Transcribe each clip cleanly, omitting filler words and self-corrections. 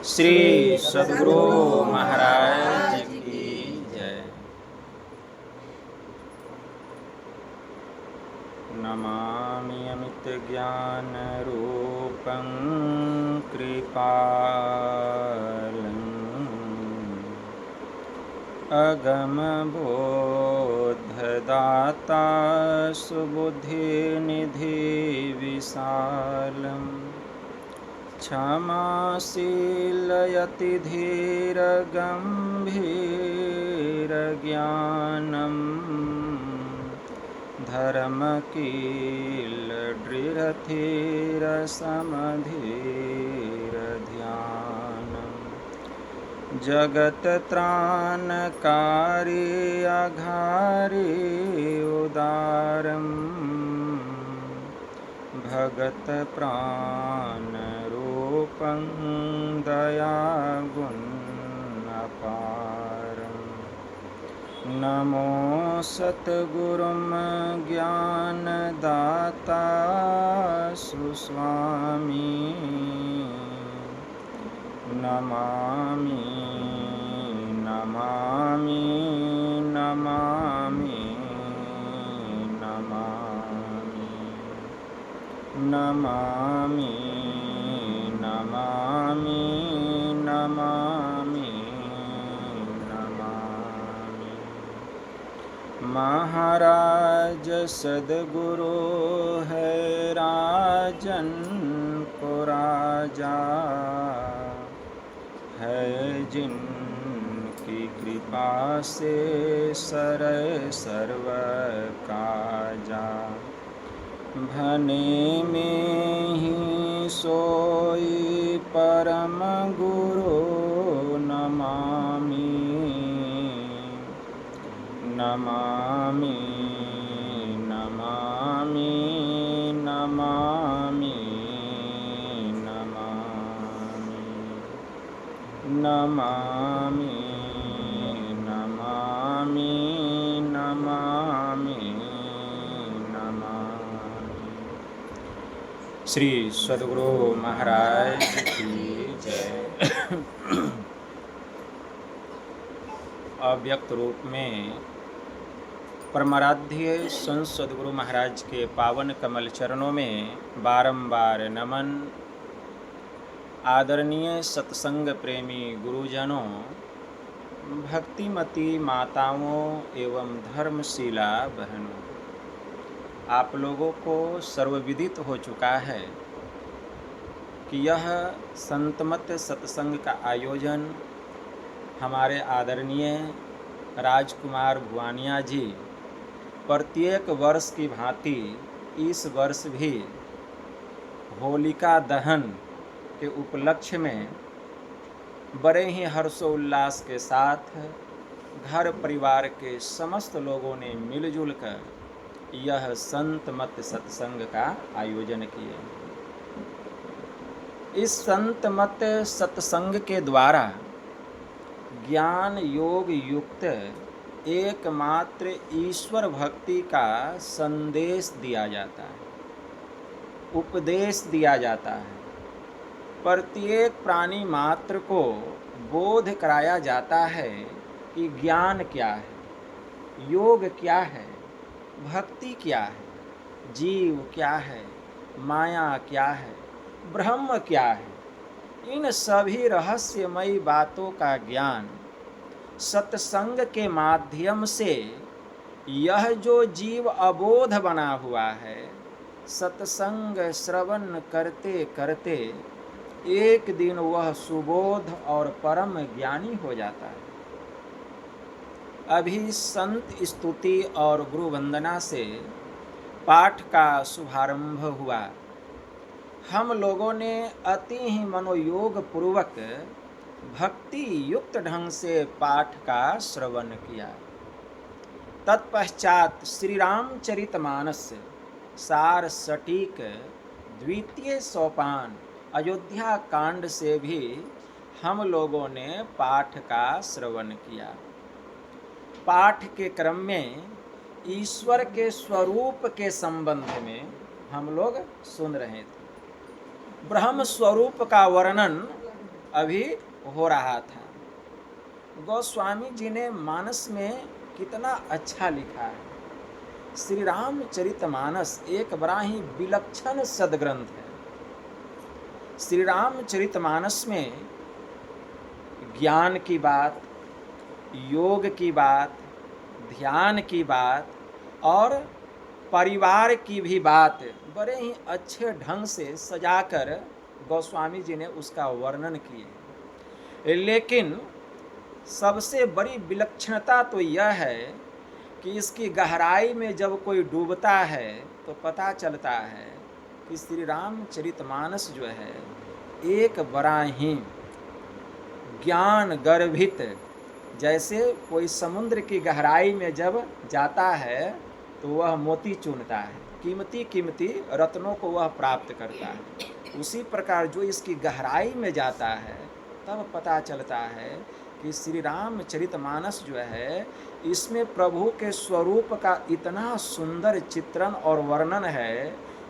श्री सद्गुरु महाराज की जय। नमामि अमित ज्ञान रूपं कृपालं अगम बोधदाता सुबुद्धि निधि विशालम् क्षमाशीलयति धीर गंभीर ज्ञानम् धर्मकील दृढ़धीर समधीर ध्यानम् जगत त्राणकारी अघारी उदारम् भगत प्राण रूपं दयागुण अपारं नमो सतगुरुं ज्ञानदाता सुस्वामी नमामि नमामि नमामि नमामि नमामि नमामि नमामि। महाराज सद्गुरु है राजन को राजा है जिनकी कृपा से सरय सर्व काजा भने में ही सोई परम गुरु नमामि नमामि नमामि नमामि नमामि नमामि नमामि नमामि। श्री सद्गुरु महाराज की जय। अव्यक्त रूप में परमाराध्य संत सद्गुरु महाराज के पावन कमल चरणों में बारंबार नमन। आदरणीय सत्संग प्रेमी गुरुजनों, भक्तिमती माताओं एवं धर्मशीला बहनों, आप लोगों को सर्वविदित हो चुका है कि यह संतमत सत्संग का आयोजन हमारे आदरणीय राजकुमार भुवानिया जी प्रत्येक वर्ष की भांति इस वर्ष भी होलिका दहन के उपलक्ष्य में बड़े ही हर्षोल्लास के साथ घर परिवार के समस्त लोगों ने मिलजुल कर यह संत मत सत्संग का आयोजन किए। इस संत मत सत्संग के द्वारा ज्ञान योग युक्त एकमात्र ईश्वर भक्ति का संदेश दिया जाता है, उपदेश दिया जाता है। प्रत्येक प्राणी मात्र को बोध कराया जाता है कि ज्ञान क्या है, योग क्या है, भक्ति क्या है, जीव क्या है, माया क्या है, ब्रह्म क्या है। इन सभी रहस्यमयी बातों का ज्ञान सत्संग के माध्यम से यह जो जीव अबोध बना हुआ है, सत्संग श्रवण करते करते एक दिन वह सुबोध और परम ज्ञानी हो जाता है। अभी संत स्तुति और गुरु वंदना से पाठ का शुभारंभ हुआ। हम लोगों ने अति ही मनोयोग पूर्वक भक्ति युक्त ढंग से पाठ का श्रवण किया। तत्पश्चात श्री रामचरितमानस सार सटीक द्वितीय सोपान अयोध्या कांड से भी हम लोगों ने पाठ का श्रवण किया। पाठ के क्रम में ईश्वर के स्वरूप के संबंध में हम लोग सुन रहे थे। ब्रह्म स्वरूप का वर्णन अभी हो रहा था। गोस्वामी जी ने मानस में कितना अच्छा लिखा है। श्री रामचरितमानस एक बड़ा ही विलक्षण सद्ग्रंथ है। श्री रामचरितमानस में ज्ञान की बात, योग की बात, ध्यान की बात और परिवार की भी बात बड़े ही अच्छे ढंग से सजाकर गोस्वामी जी ने उसका वर्णन किए। लेकिन सबसे बड़ी विलक्षणता तो यह है कि इसकी गहराई में जब कोई डूबता है तो पता चलता है कि श्री रामचरितमानस जो है एक बड़ा ही ज्ञान गर्भित, जैसे कोई समुद्र की गहराई में जब जाता है तो वह मोती चुनता है, कीमती कीमती रत्नों को वह प्राप्त करता है। उसी प्रकार जो इसकी गहराई में जाता है तब पता चलता है कि श्री रामचरितमानस जो है इसमें प्रभु के स्वरूप का इतना सुंदर चित्रण और वर्णन है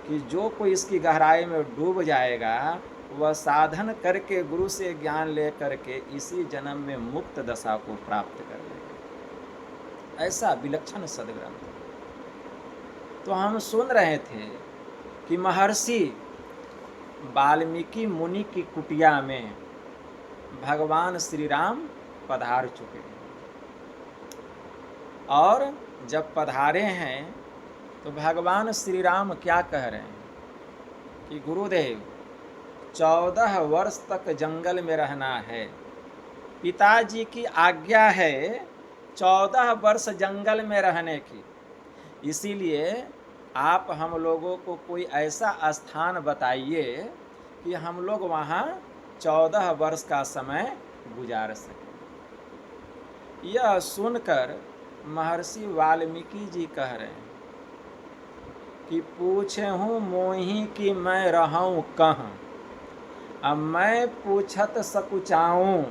कि जो कोई इसकी गहराई में डूब जाएगा वह साधन करके गुरु से ज्ञान ले करके इसी जन्म में मुक्त दशा को प्राप्त कर लेगा। ऐसा विलक्षण सद्ग्रंथ। तो हम सुन रहे थे कि महर्षि वाल्मीकि मुनि की कुटिया में भगवान श्री राम पधार चुके हैं और जब पधारे हैं तो भगवान श्री राम क्या कह रहे हैं कि गुरुदेव 14 वर्ष तक जंगल में रहना है। पिताजी की आज्ञा है 14 वर्ष जंगल में रहने की। इसीलिए आप हम लोगों को कोई ऐसा स्थान बताइए कि हम लोग वहाँ 14 वर्ष का समय गुजार सकें। यह सुनकर महर्षि वाल्मीकि जी कह रहे हैं कि पूछे हूँ मोही कि मैं रहूँ कहाँ, अब मैं पूछत सकुचाऊँ,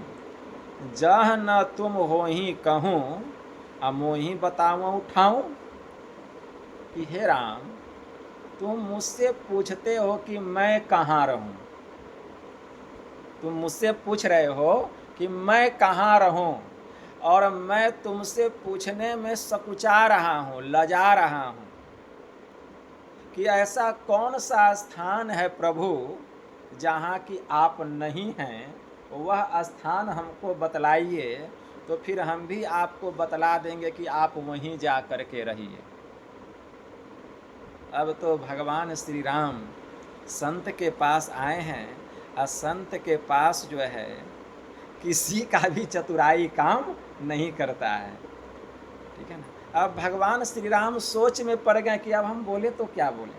जह न तुम होही कहूँ, अब मोही बताऊँ उठाऊँ। कि हे राम, तुम मुझसे पूछते हो कि मैं कहाँ रहूँ, तुम मुझसे पूछ रहे हो कि मैं कहाँ रहूँ और मैं तुमसे पूछने में सकुचा रहा हूँ, लजा रहा हूँ कि ऐसा कौन सा स्थान है प्रभु जहाँ की आप नहीं हैं, वह स्थान हमको बतलाइए, तो फिर हम भी आपको बतला देंगे कि आप वहीं जा कर के रहिए। अब तो भगवान श्री राम संत के पास आए हैं और संत के पास जो है किसी का भी चतुराई काम नहीं करता है, ठीक है ना। अब भगवान श्री राम सोच में पड़ गए कि अब हम बोले तो क्या बोले।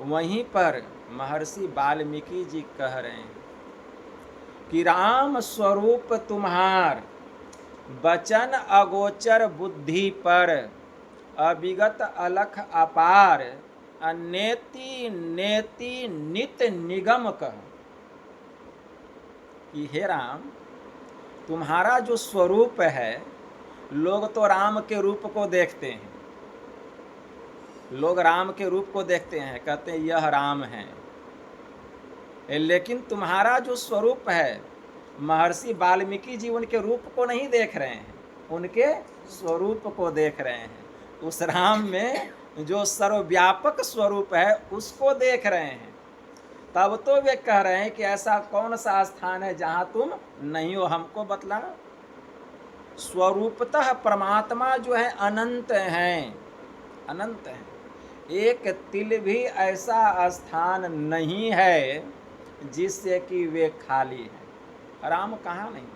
वहीं पर महर्षि वाल्मीकि जी कह रहे हैं कि राम स्वरूप तुम्हार बचन अगोचर बुद्धि पर, अविगत अलख अपार, नेति नेति नित निगम कह। कि हे राम, तुम्हारा जो स्वरूप है, लोग तो राम के रूप को देखते हैं, लोग राम के रूप को देखते हैं, कहते हैं यह राम है। लेकिन तुम्हारा जो स्वरूप है, महर्षि वाल्मीकि जी उनके रूप को नहीं देख रहे हैं, उनके स्वरूप को देख रहे हैं। उस राम में जो सर्वव्यापक स्वरूप है उसको देख रहे हैं। तब तो वे कह रहे हैं कि ऐसा कौन सा स्थान है जहाँ तुम नहीं हो, हमको बतला। स्वरूपतः परमात्मा जो है अनंत हैं, अनंत हैं। एक तिल भी ऐसा स्थान नहीं है जिससे कि वे खाली हैं। राम कहाँ नहीं।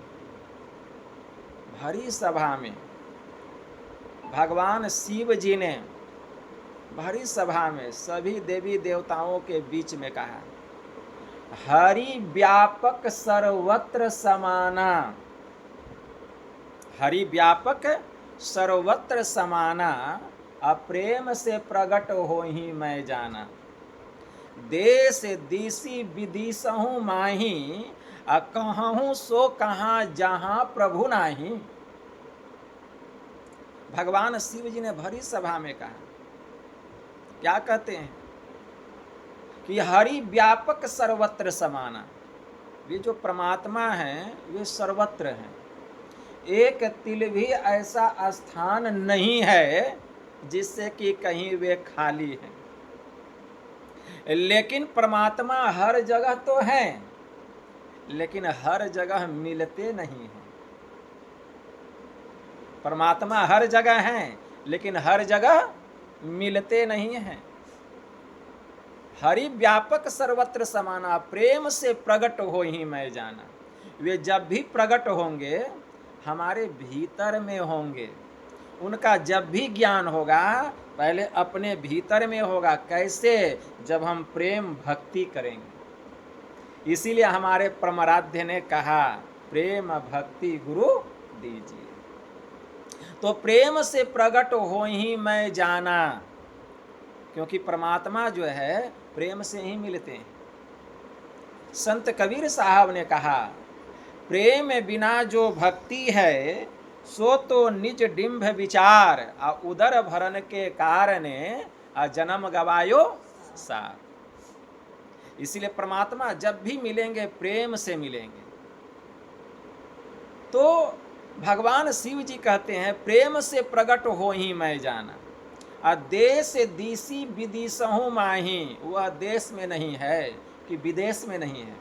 भरी सभा में भगवान शिव जी ने भरी सभा में सभी देवी देवताओं के बीच में कहा, हरि व्यापक सर्वत्र समाना, हरि व्यापक सर्वत्र समाना, अप्रेम से प्रगट हो ही मैं जाना। देश दिशि विदिशहूँ माही, कहूँ सो कहाँ जहाँ प्रभु नाही। भगवान शिव जी ने भरी सभा में कहा, क्या कहते हैं कि हरि व्यापक सर्वत्र समाना। ये जो परमात्मा हैं वे सर्वत्र हैं। एक तिल भी ऐसा स्थान नहीं है जिससे कि कहीं वे खाली हैं। लेकिन परमात्मा हर जगह तो हैं, लेकिन हर जगह मिलते नहीं हैं। परमात्मा हर जगह हैं, लेकिन हर जगह मिलते नहीं हैं। हरि व्यापक सर्वत्र समाना, प्रेम से प्रकट हो ही मैं जाना। वे जब भी प्रकट होंगे हमारे भीतर में होंगे। उनका जब भी ज्ञान होगा पहले अपने भीतर में होगा। कैसे? जब हम प्रेम भक्ति करेंगे। इसीलिए हमारे परमाराध्य ने कहा प्रेम भक्ति गुरु दीजिए। तो प्रेम से प्रकट हो ही मैं जाना, क्योंकि परमात्मा जो है प्रेम से ही मिलते हैं। संत कबीर साहब ने कहा प्रेम बिना जो भक्ति है सो तो निज डिंभ विचार, आ उदर भरन के कारणे आ जन्म गवायो सार। इसीलिए परमात्मा जब भी मिलेंगे प्रेम से मिलेंगे। तो भगवान शिव जी कहते हैं प्रेम से प्रकट हो ही मैं जाना। आ देश दिसी विदिशहु माही, वह देश में नहीं है कि विदेश में नहीं है।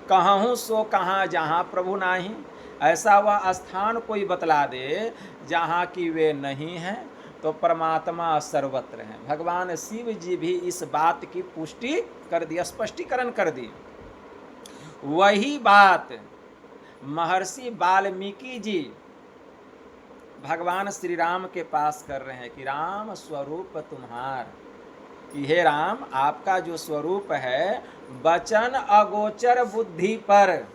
कहूँ सो कहाँ जहाँ प्रभु नाही, ऐसा वह स्थान कोई बतला दे जहाँ की वे नहीं हैं। तो परमात्मा सर्वत्र हैं। भगवान शिव जी भी इस बात की पुष्टि कर दी, स्पष्टीकरण कर दी। वही बात महर्षि वाल्मीकि जी भगवान श्री राम के पास कर रहे हैं कि राम स्वरूप तुम्हार, कि हे राम आपका जो स्वरूप है वचन अगोचर बुद्धि पर,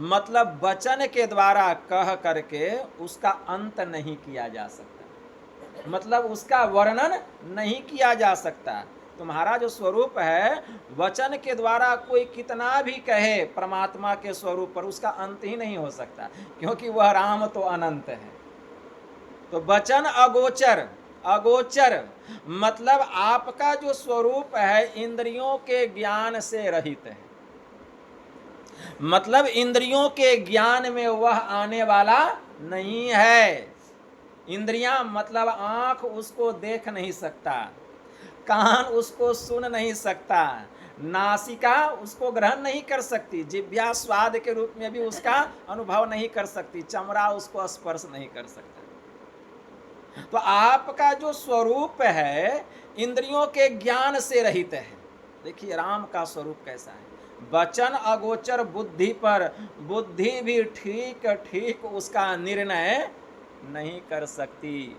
मतलब वचन के द्वारा कह करके उसका अंत नहीं किया जा सकता, मतलब उसका वर्णन नहीं किया जा सकता। तुम्हारा जो स्वरूप है वचन के द्वारा कोई कितना भी कहे परमात्मा के स्वरूप पर, उसका अंत ही नहीं हो सकता, क्योंकि वह राम तो अनंत है। तो वचन अगोचर, अगोचर मतलब आपका जो स्वरूप है इंद्रियों के ज्ञान से रहित है, मतलब इंद्रियों के ज्ञान में वह आने वाला नहीं है। इंद्रियां मतलब आंख उसको देख नहीं सकता, कान उसको सुन नहीं सकता, नासिका उसको ग्रहण नहीं कर सकती, जिह्वा स्वाद के रूप में भी उसका अनुभव नहीं कर सकती, चमड़ा उसको स्पर्श नहीं कर सकता। तो आपका जो स्वरूप है इंद्रियों के ज्ञान से रहित है। देखिए राम का स्वरूप कैसा है, वचन अगोचर बुद्धि पर, बुद्धि भी ठीक ठीक उसका निर्णय नहीं कर सकती।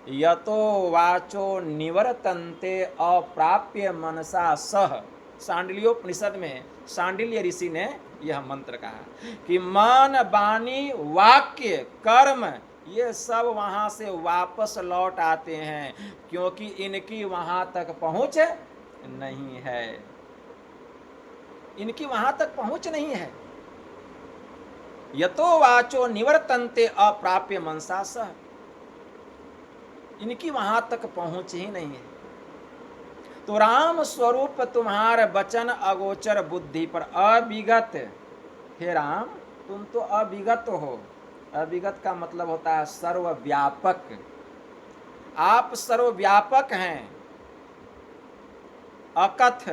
यतो वाचो निवर्तन्ते अप्राप्य मनसा सह, सांडिल्योपनिषद में सांडिल्य ऋषि ने यह मंत्र कहा कि मन वाणी वाक्य कर्म ये सब वहां से वापस लौट आते हैं, क्योंकि इनकी वहां तक पहुंच नहीं है, इनकी वहां तक पहुंच नहीं है। यतो वाचो निवर्तन्ते अप्राप्य मनसा सह, इनकी वहां तक पहुंच ही नहीं है। तो राम स्वरूप तुम्हार वचन अगोचर बुद्धि पर, अविगत, हे राम तुम तो अविगत हो। अविगत का मतलब होता है सर्वव्यापक, आप सर्वव्यापक हैं। अकथ,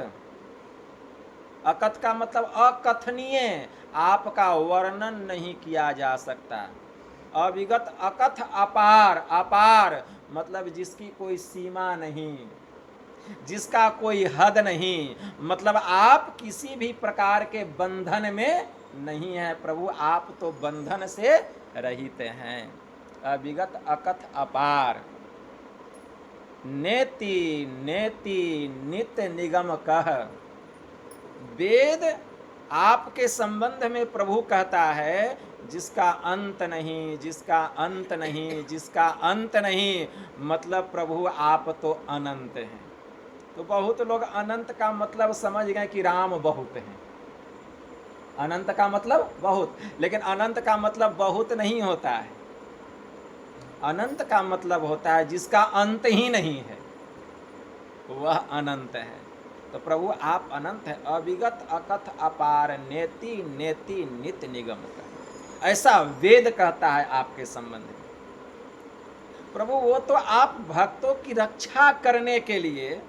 अकथ का मतलब अकथनीय, आपका वर्णन नहीं किया जा सकता। अविगत, अकथ अपार, अपार मतलब जिसकी कोई सीमा नहीं, जिसका कोई हद नहीं, मतलब आप किसी भी प्रकार के बंधन में नहीं है प्रभु, आप तो बंधन से रहित हैं। अविगत अकथ अपार, नेति नेति नित्य निगम कह। वेद आपके संबंध में प्रभु कहता है जिसका अंत नहीं, जिसका अंत नहीं, जिसका अंत नहीं, मतलब प्रभु आप तो अनंत हैं। तो बहुत लोग अनंत का मतलब समझ गए कि राम बहुत हैं, अनंत का मतलब बहुत, लेकिन अनंत का मतलब बहुत नहीं होता है। अनंत का मतलब होता है जिसका अंत ही नहीं है, वह अनंत है। तो प्रभु आप अनंत हैं, अविगत अकथ अपार नेति नेति नित्य निगम कर, ऐसा वेद कहता है आपके संबंध में। प्रभु वो तो आप भक्तों की रक्षा करने के लिए,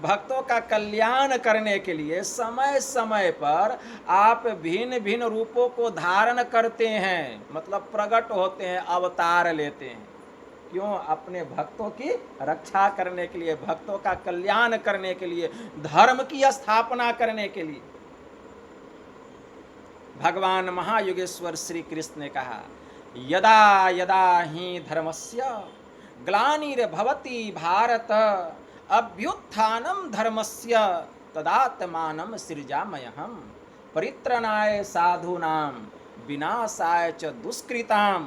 भक्तों का कल्याण करने के लिए समय समय पर आप भिन्न भिन्न रूपों को धारण करते हैं, मतलब प्रकट होते हैं, अवतार लेते हैं। क्यों? अपने भक्तों की रक्षा करने के लिए, भक्तों का कल्याण करने के लिए, धर्म की स्थापना करने के लिए। भगवान महायुगेश्वर श्री कृष्ण ने कहा, यदा यदा ही धर्मस्य ग्लानिर्भवति भारत अभ्युत्थानं धर्मस्य तदात्मानं सृजाम्यहम् परित्रणाय साधूनां विनाशाय च दुष्कृतां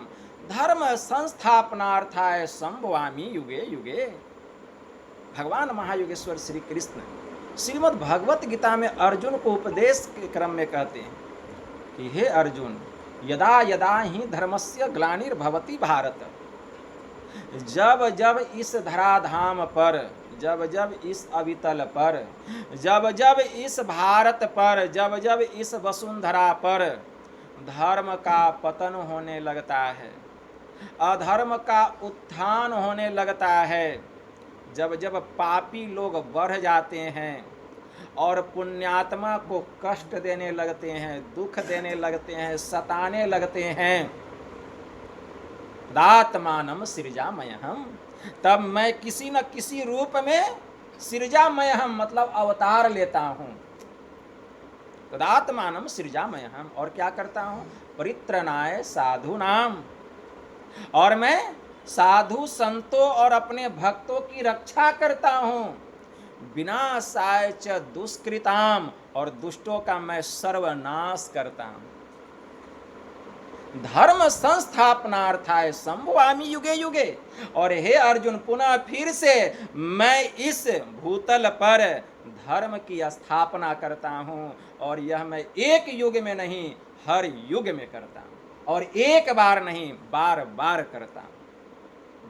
धर्म संस्थापनार्थाय संभवामि युगे युगे। भगवान महायुगेश्वर श्री कृष्ण श्रीमद् भगवत गीता में अर्जुन को उपदेश के क्रम में कहते हैं कि हे अर्जुन, यदा यदा ही धर्मस्य ग्लानिर्भवति भारत, जब जब इस धराधाम पर, जब जब इस अवितल पर, जब जब इस भारत पर, जब जब इस वसुंधरा पर धर्म का पतन होने लगता है, अधर्म का उत्थान होने लगता है, जब जब पापी लोग बढ़ जाते हैं और पुण्यात्मा को कष्ट देने लगते हैं, दुख देने लगते हैं, सताने लगते हैं, दात्मानम सृजामयहम्, तब मैं किसी न किसी रूप में सृजामयहम् मतलब अवतार लेता हूँ। तदात्मानम सृजामयहम्, और क्या करता हूँ? परित्रणाय साधूनाम, और मैं साधु संतों और अपने भक्तों की रक्षा करता हूँ। विनाशाय च दुष्कृताम, और दुष्टों का मैं सर्वनाश करता हूँ। धर्म संस्थापनार्थाय संभवामि युगे युगे, और हे अर्जुन पुनः फिर से मैं इस भूतल पर धर्म की स्थापना करता हूँ, और यह मैं एक युग में नहीं हर युग में करता हूँ, और एक बार नहीं बार बार करता हूँ,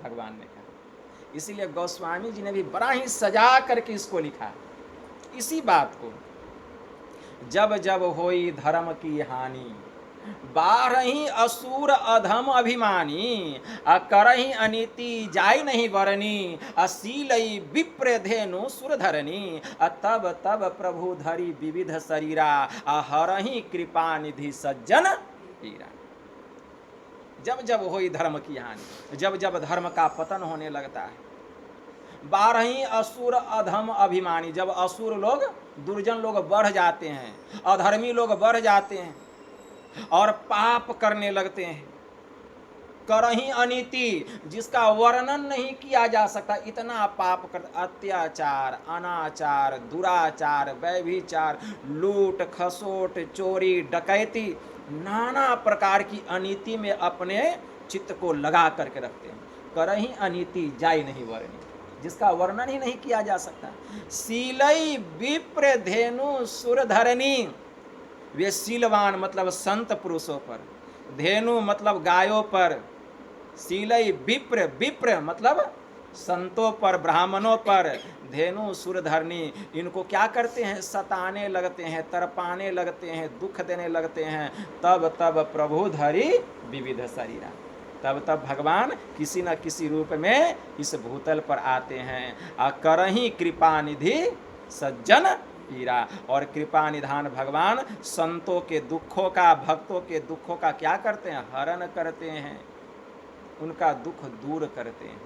भगवान ने कहा। इसीलिए गोस्वामी जी ने भी बड़ा ही सजा करके इसको लिखा, इसी बात को, जब जब होई धर्म की हानि बारही असुर अधम अभिमानी, करही अनीति जाय नहीं वरनी, अशीलई विप्र धेनु सुरधरनी, तब तब प्रभु धरी विविध शरीरा, हरही कृपा निधि सज्जन पीरा। जब जब होई धर्म की हानि, जब जब धर्म का पतन होने लगता है, बारही असुर अधम अभिमानी, जब असुर लोग, दुर्जन लोग बढ़ जाते हैं, अधर्मी लोग बढ़ जाते हैं और पाप करने लगते हैं, करही अनीति जिसका वर्णन नहीं किया जा सकता, इतना पाप कर, अत्याचार, अनाचार, दुराचार, व्यभिचार, लूट खसोट, चोरी, डकैती, नाना प्रकार की अनीति में अपने चित्त को लगा करके रखते हैं। करही अनीति जाय नहीं वर्णी, जिसका वर्णन ही नहीं किया जा सकता। शीलई विप्र धेनु सुरधरणी, वे शीलवान मतलब संत पुरुषों पर, धेनु मतलब गायों पर, शीलई विप्र, विप्र मतलब संतों पर, ब्राह्मणों पर, धेनु सुरधरणी, इनको क्या करते हैं? सताने लगते हैं, तरपाने लगते हैं, दुख देने लगते हैं। तब तब प्रभु धरी विविध शरीरा, तब तब भगवान किसी न किसी रूप में इस भूतल पर आते हैं। करही कृपा निधि सज्जन पीरा, और कृपा निधान भगवान संतों के दुखों का, भक्तों के दुखों का क्या करते हैं? हरण करते हैं, उनका दुख दूर करते हैं।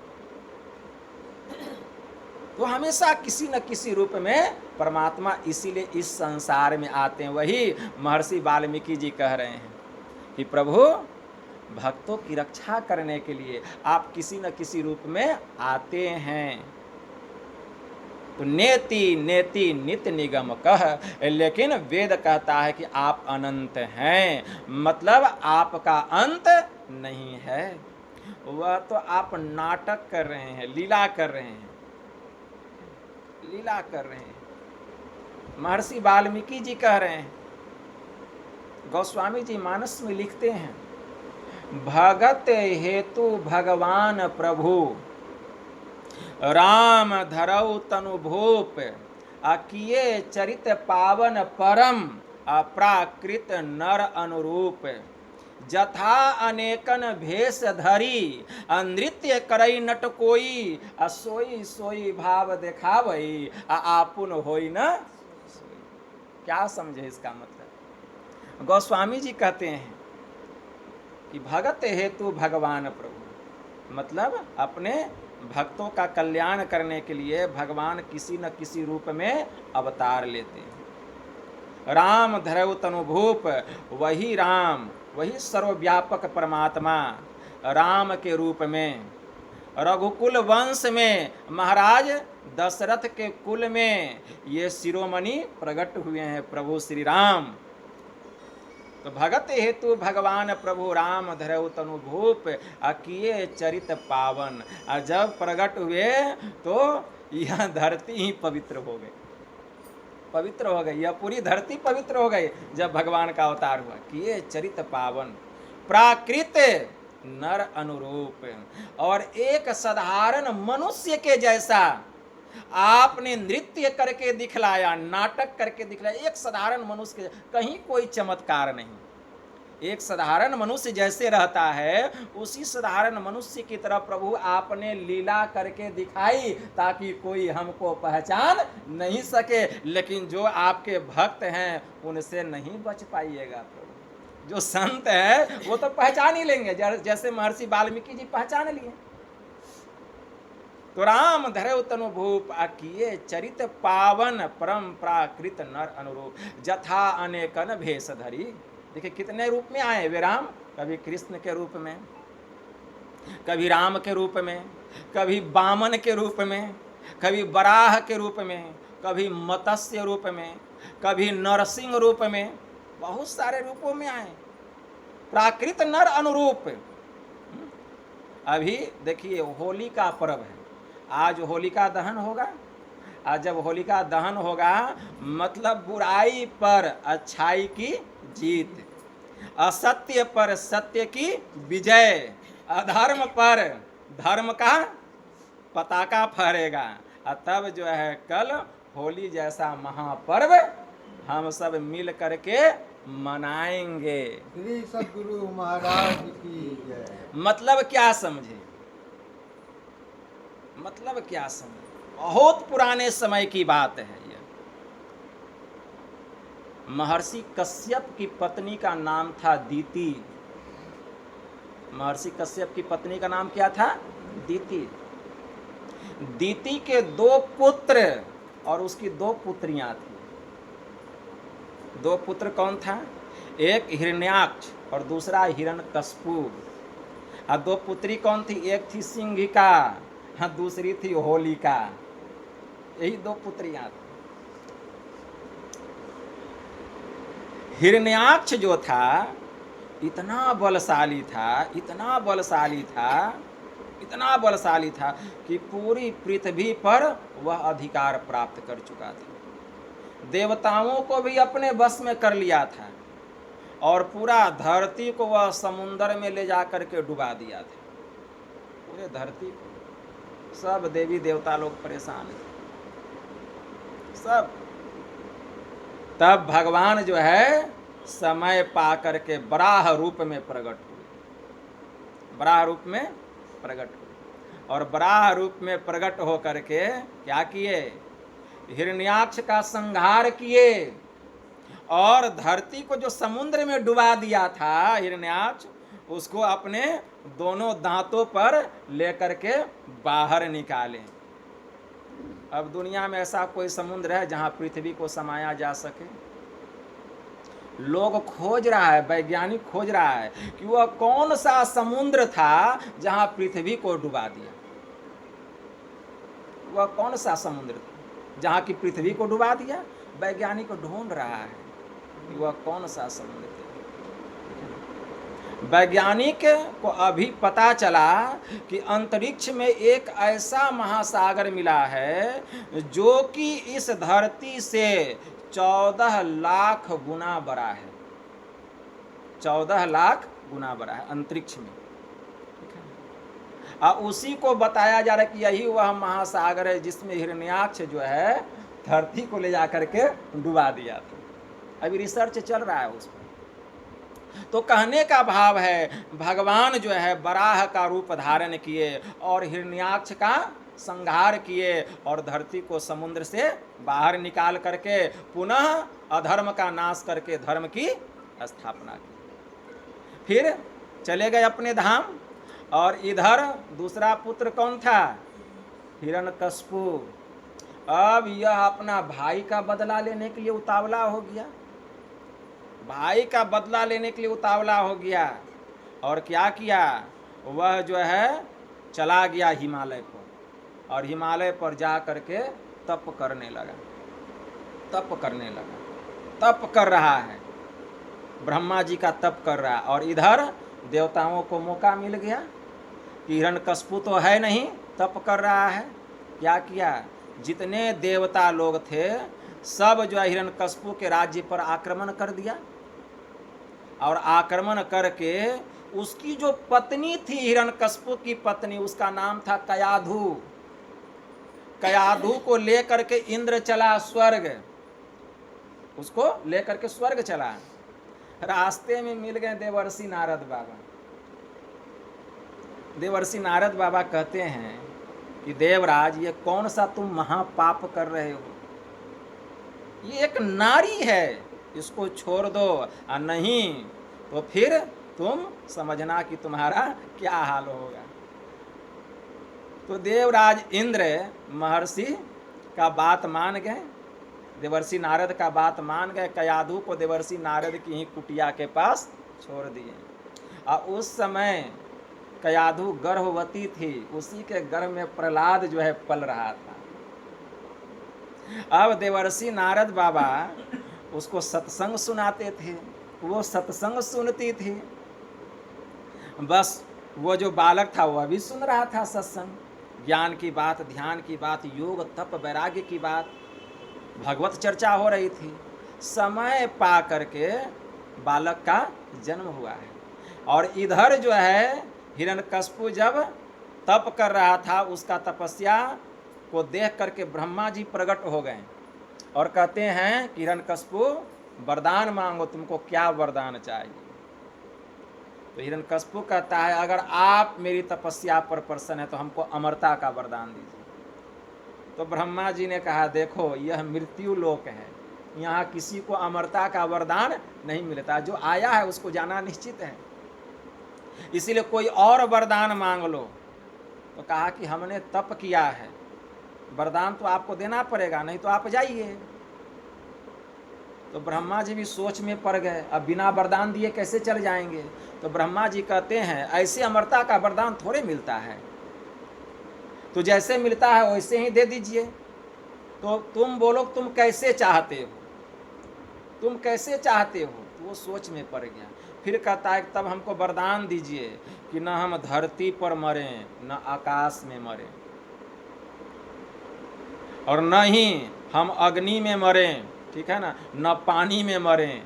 तो हमेशा किसी न किसी रूप में परमात्मा इसीलिए इस संसार में आते हैं। वही महर्षि वाल्मीकि जी कह रहे हैं कि प्रभु भक्तों की रक्षा करने के लिए आप किसी न किसी रूप में आते हैं। तो नेति नेति नित्य निगम कह, लेकिन वेद कहता है कि आप अनंत हैं, मतलब आपका अंत नहीं है। वह तो आप नाटक कर रहे हैं, लीला कर रहे हैं, लीला कर रहे हैं। महर्षि वाल्मीकि जी कह रहे हैं, गोस्वामी जी मानस में लिखते हैं, भगत हेतु भगवान प्रभु राम धरौ तनु भूप किए चरित पावन परम अप्राकृत नर अनुरूप जथा अनेकन भेष धरी नृत्य करई नट कोई सोई सोई भाव देखावई आपुन होई न सोई। क्या समझे इसका मतलब? गोस्वामी जी कहते हैं कि भगत हेतु भगवान प्रभु, मतलब अपने भक्तों का कल्याण करने के लिए भगवान किसी न किसी रूप में अवतार लेते हैं। राम धरऊ तनुभूप, वही राम, वही सर्वव्यापक परमात्मा राम के रूप में रघुकुल वंश में महाराज दशरथ के कुल में ये शिरोमणि प्रकट हुए हैं प्रभु श्री राम। तो भगत हेतु भगवान प्रभु राम धरऊ तनुभूप किए चरित पावन। जब प्रकट हुए तो यह धरती ही पवित्र हो गई, पवित्र हो गई, यह पूरी धरती पवित्र हो गई जब भगवान का अवतार हुआ। किए चरित पावन प्राकृत नर अनुरूप, और एक साधारण मनुष्य के जैसा आपने नृत्य करके दिखलाया, नाटक करके दिखलाया। एक साधारण मनुष्य के, कहीं कोई चमत्कार नहीं, एक साधारण मनुष्य जैसे रहता है उसी साधारण मनुष्य की तरह प्रभु आपने लीला करके दिखाई ताकि कोई हमको पहचान नहीं सके। लेकिन जो आपके भक्त हैं उनसे नहीं बच पाइएगा प्रभु। जो संत है वो तो पहचान ही लेंगे, जैसे महर्षि वाल्मीकि जी पहचान लिए। तो राम धरऊ तनुभूप किए चरित पावन परम प्राकृत नर अनुरूप जथा अनेकन भेष धरी। देखिए कितने रूप में आए वे राम, कभी कृष्ण के रूप में, कभी राम के रूप में, कभी वामन के रूप में, कभी वराह के रूप में, कभी मत्स्य रूप में, कभी नरसिंह रूप में, बहुत सारे रूपों में आए। प्राकृत नर अनुरूप। अभी देखिए होली का पर्व है, आज होलिका दहन होगा। आज जब होलिका दहन होगा मतलब बुराई पर अच्छाई की जीत, असत्य पर सत्य की विजय, अधर्म पर धर्म का पताका फहरेगा। तब जो है कल होली जैसा महापर्व हम सब मिल करके मनाएंगे। श्री सद्गुरु महाराज की जय। मतलब क्या समझे? मतलब क्या समझे? बहुत पुराने समय की बात है यह। महर्षि कश्यप की पत्नी का नाम था दीति। महर्षि कश्यप की पत्नी का नाम क्या था? दीति। दीति के 2 पुत्र और उसकी 2 पुत्रियां थी। 2 पुत्र कौन था? एक हिरण्याक्ष और दूसरा हिरण्यकश्यपु। और 2 पुत्री कौन थी? एक थी सिंहिका, हाँ दूसरी थी होलिका। यही 2 पुत्रियां थी। हिरण्याक्ष जो था इतना बलशाली था, इतना बलशाली था, इतना बलशाली था कि पूरी पृथ्वी पर वह अधिकार प्राप्त कर चुका था। देवताओं को भी अपने बस में कर लिया था और पूरा धरती को वह समुद्र में ले जा करके डुबा दिया था। पूरे धरती को सब देवी देवता लोग परेशान थे सब। तब भगवान जो है समय पा करके बराह रूप में प्रकट हुए, बराह रूप में प्रकट हुए। और बराह रूप में प्रकट हो करके क्या किए? हिरण्याक्ष का संहार किए और धरती को जो समुद्र में डुबा दिया था हिरण्याक्ष, उसको अपने दोनों दांतों पर लेकर के बाहर निकाले। अब दुनिया में ऐसा कोई समुद्र है जहां पृथ्वी को समाया जा सके? लोग खोज रहा है, वैज्ञानिक खोज रहा है कि वह कौन सा समुद्र था जहां पृथ्वी को डुबा दिया। वह कौन सा समुद्र था जहां की पृथ्वी को डुबा दिया? वैज्ञानिक ढूंढ रहा है कि वह कौन सा समुद्र था। वैज्ञानिक को अभी पता चला कि अंतरिक्ष में एक ऐसा महासागर मिला है जो कि इस धरती से 14 लाख गुना बड़ा है। 14 लाख गुना बड़ा है अंतरिक्ष में। उसी को बताया जा रहा है कि यही वह महासागर है जिसमें हिरण्याक्ष जो है धरती को ले जा करके डुबा दिया था। अभी रिसर्च चल रहा है उस पर। तो कहने का भाव है भगवान जो है बराह का रूप धारण किए और हिरण्याक्ष का संहार किए और धरती को समुद्र से बाहर निकाल करके पुनः अधर्म का नाश करके धर्म की स्थापना की। फिर चले गए अपने धाम। और इधर दूसरा पुत्र कौन था? हिरण्यकश्यपु। अब यह अपना भाई का बदला लेने के लिए उतावला हो गया। भाई का बदला लेने के लिए उतावला हो गया और क्या किया? वह जो है चला गया हिमालय पर और हिमालय पर जा करके तप करने लगा। तप करने लगा, तप कर रहा है, ब्रह्मा जी का तप कर रहा है। और इधर देवताओं को मौका मिल गया कि हिरण्यकश्यपु तो है नहीं, तप कर रहा है। क्या किया? जितने देवता लोग थे सब जो है हिरण्यकश्यपु के राज्य पर आक्रमण कर दिया। और आक्रमण करके उसकी जो पत्नी थी हिरण्यकश्यपु की पत्नी, उसका नाम था कयाधु। कयाधु को लेकर के इंद्र चला स्वर्ग, उसको लेकर के स्वर्ग चला। रास्ते में मिल गए देवर्षि नारद बाबा। देवर्षि नारद बाबा कहते हैं कि देवराज ये कौन सा तुम महापाप कर रहे हो? ये एक नारी है, इसको छोड़ दो, और नहीं तो फिर तुम समझना कि तुम्हारा क्या हाल होगा। तो देवराज इंद्र महर्षि का बात मान गए, देवर्षि नारद का बात मान गए। कयाधु को देवर्षि नारद की ही कुटिया के पास छोड़ दिए। और उस समय कयाधु गर्भवती थी, उसी के गर्भ में प्रहलाद जो है पल रहा था। अब देवर्षि नारद बाबा उसको सत्संग सुनाते थे, वो सत्संग सुनती थी। बस वो जो बालक था वह भी सुन रहा था सत्संग, ज्ञान की बात, ध्यान की बात, योग तप वैराग्य की बात, भगवत चर्चा हो रही थी। समय पा करके बालक का जन्म हुआ है। और इधर जो है हिरण्यकश्यपु जब तप कर रहा था, उसका तपस्या को देख करके ब्रह्मा जी प्रकट हो गए और कहते हैं कि हिरण्यकश्यपु वरदान मांगो, तुमको क्या वरदान चाहिए? तो हिरण्यकश्यपु कहता है अगर आप मेरी तपस्या पर प्रसन्न है तो हमको अमरता का वरदान दीजिए। तो ब्रह्मा जी ने कहा देखो यह मृत्यु लोक है, यहाँ किसी को अमरता का वरदान नहीं मिलता, जो आया है उसको जाना निश्चित है, इसीलिए कोई और वरदान मांग लो। तो कहा कि हमने तप किया है, वरदान तो आपको देना पड़ेगा, नहीं तो आप जाइए। तो ब्रह्मा जी भी सोच में पड़ गए, अब बिना वरदान दिए कैसे चल जाएंगे। तो ब्रह्मा जी कहते हैं ऐसे अमरता का वरदान थोड़े मिलता है, तो जैसे मिलता है वैसे ही दे दीजिए। तो तुम बोलो तुम कैसे चाहते हो, तुम कैसे चाहते हो? तो वो सोच में पड़ गया। फिर कहता है तब हमको वरदान दीजिए कि न हम धरती पर मरें न आकाश में मरें, और न ही हम अग्नि में मरें, ठीक है ना, न पानी में मरें,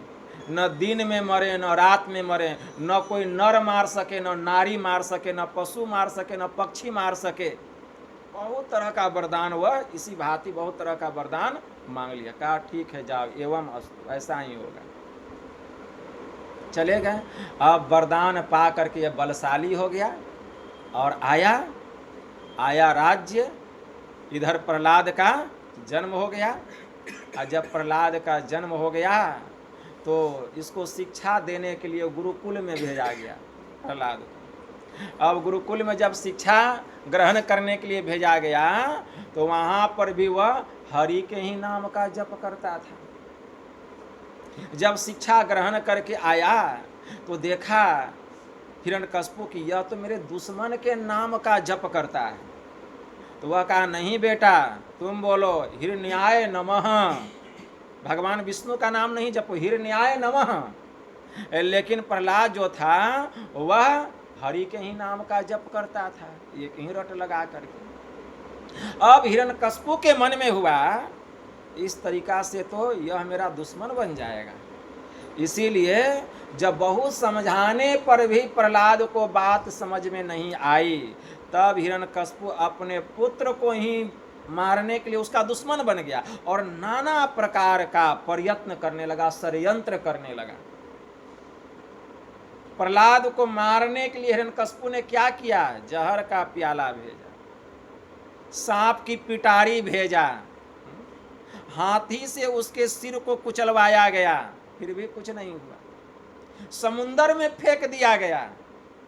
न दिन में मरे न रात में मरे, न कोई नर मार सके न नारी मार सके, न पशु मार सके न पक्षी मार सके। बहुत तरह का वरदान, वह इसी भांति बहुत तरह का वरदान मांग लिया। कहा ठीक है जाओ, एवं अस्तु, ऐसा ही होगा। चले गए। अब वरदान पा करके यह बलशाली हो गया और आया राज्य। इधर प्रहलाद का जन्म हो गया। और जब प्रहलाद का जन्म हो गया तो इसको शिक्षा देने के लिए गुरुकुल में भेजा गया प्रहलाद को। अब गुरुकुल में जब शिक्षा ग्रहण करने के लिए भेजा गया तो वहाँ पर भी वह हरि के ही नाम का जप करता था। जब शिक्षा ग्रहण करके आया तो देखा हिरण्यकश्यपु की यह तो मेरे दुश्मन के नाम का जप करता है। तो वह कहा नहीं बेटा, तुम बोलो हिरण्याय नमः, भगवान विष्णु का नाम नहीं जपो, हिरण्याय नमः। लेकिन प्रहलाद जो था वह हरि के ही नाम का जप करता था, ये कहीं रट लगा करके। अब हिरण्यकश्यपु के मन में हुआ इस तरीका से तो यह मेरा दुश्मन बन जाएगा। इसीलिए जब बहुत समझाने पर भी प्रहलाद को बात समझ में नहीं आई, तब हिरण्यकश्यपु अपने पुत्र को ही मारने के लिए उसका दुश्मन बन गया और नाना प्रकार का प्रयत्न करने लगा, षड्यंत्र करने लगा। प्रहलाद को मारने के लिए हिरण्यकशिपु ने क्या किया? जहर का प्याला भेजा, सांप की पिटारी भेजा, हाथी से उसके सिर को कुचलवाया गया, फिर भी कुछ नहीं हुआ। समुंदर में फेंक दिया गया,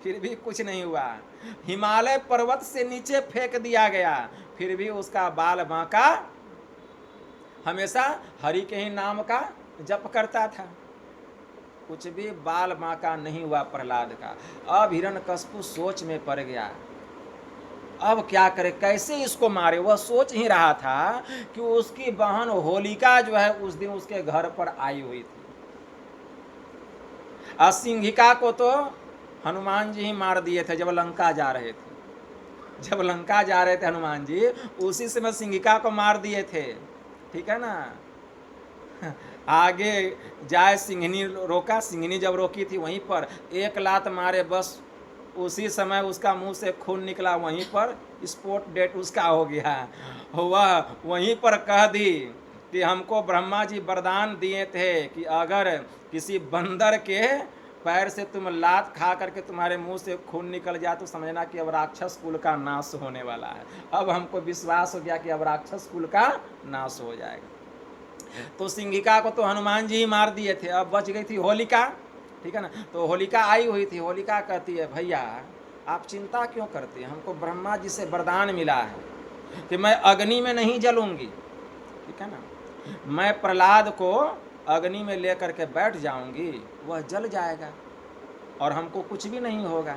फिर भी कुछ नहीं हुआ। हिमालय पर्वत से नीचे फेंक दिया गया, फिर भी उसका बाल बांका हमेशा हरि के ही नाम का जप करता था। कुछ भी बाल बांका नहीं हुआ प्रहलाद का। अब हिरण्यकशिपु सोच में पड़ गया, अब क्या करे, कैसे इसको मारे। वह सोच ही रहा था कि उसकी बहन होलिका जो है उस दिन उसके घर पर आई हुई थी। सिंहिका को तो हनुमान जी ही मार दिए थे जब लंका जा रहे थे। जब लंका जा रहे थे हनुमान जी, उसी समय सिंहिका को मार दिए थे, ठीक है ना। आगे जाए सिंहनी रोका, सिंहनी जब रोकी थी वहीं पर एक लात मारे, बस उसी समय उसका मुंह से खून निकला, वहीं पर स्पॉट डेट उसका हो गया। वह वहीं पर कह दी कि हमको ब्रह्मा जी वरदान दिए थे कि अगर किसी बंदर के पैर से तुम लात खा करके तुम्हारे मुंह से खून निकल जाए तो समझना कि अब राक्षस कुल का नाश होने वाला है। अब हमको विश्वास हो गया कि अब राक्षस कुल का नाश हो जाएगा। तो सिंहिका को तो हनुमान जी ही मार दिए थे, अब बच गई थी होलिका, ठीक है ना। तो होलिका आई हुई थी। होलिका कहती है, भैया आप चिंता क्यों करते हैं, हमको ब्रह्मा जी से वरदान मिला है कि मैं अग्नि में नहीं जलूंगी, ठीक है ना। मैं प्रहलाद को अग्नि में लेकर के बैठ जाऊंगी, वह जल जाएगा और हमको कुछ भी नहीं होगा।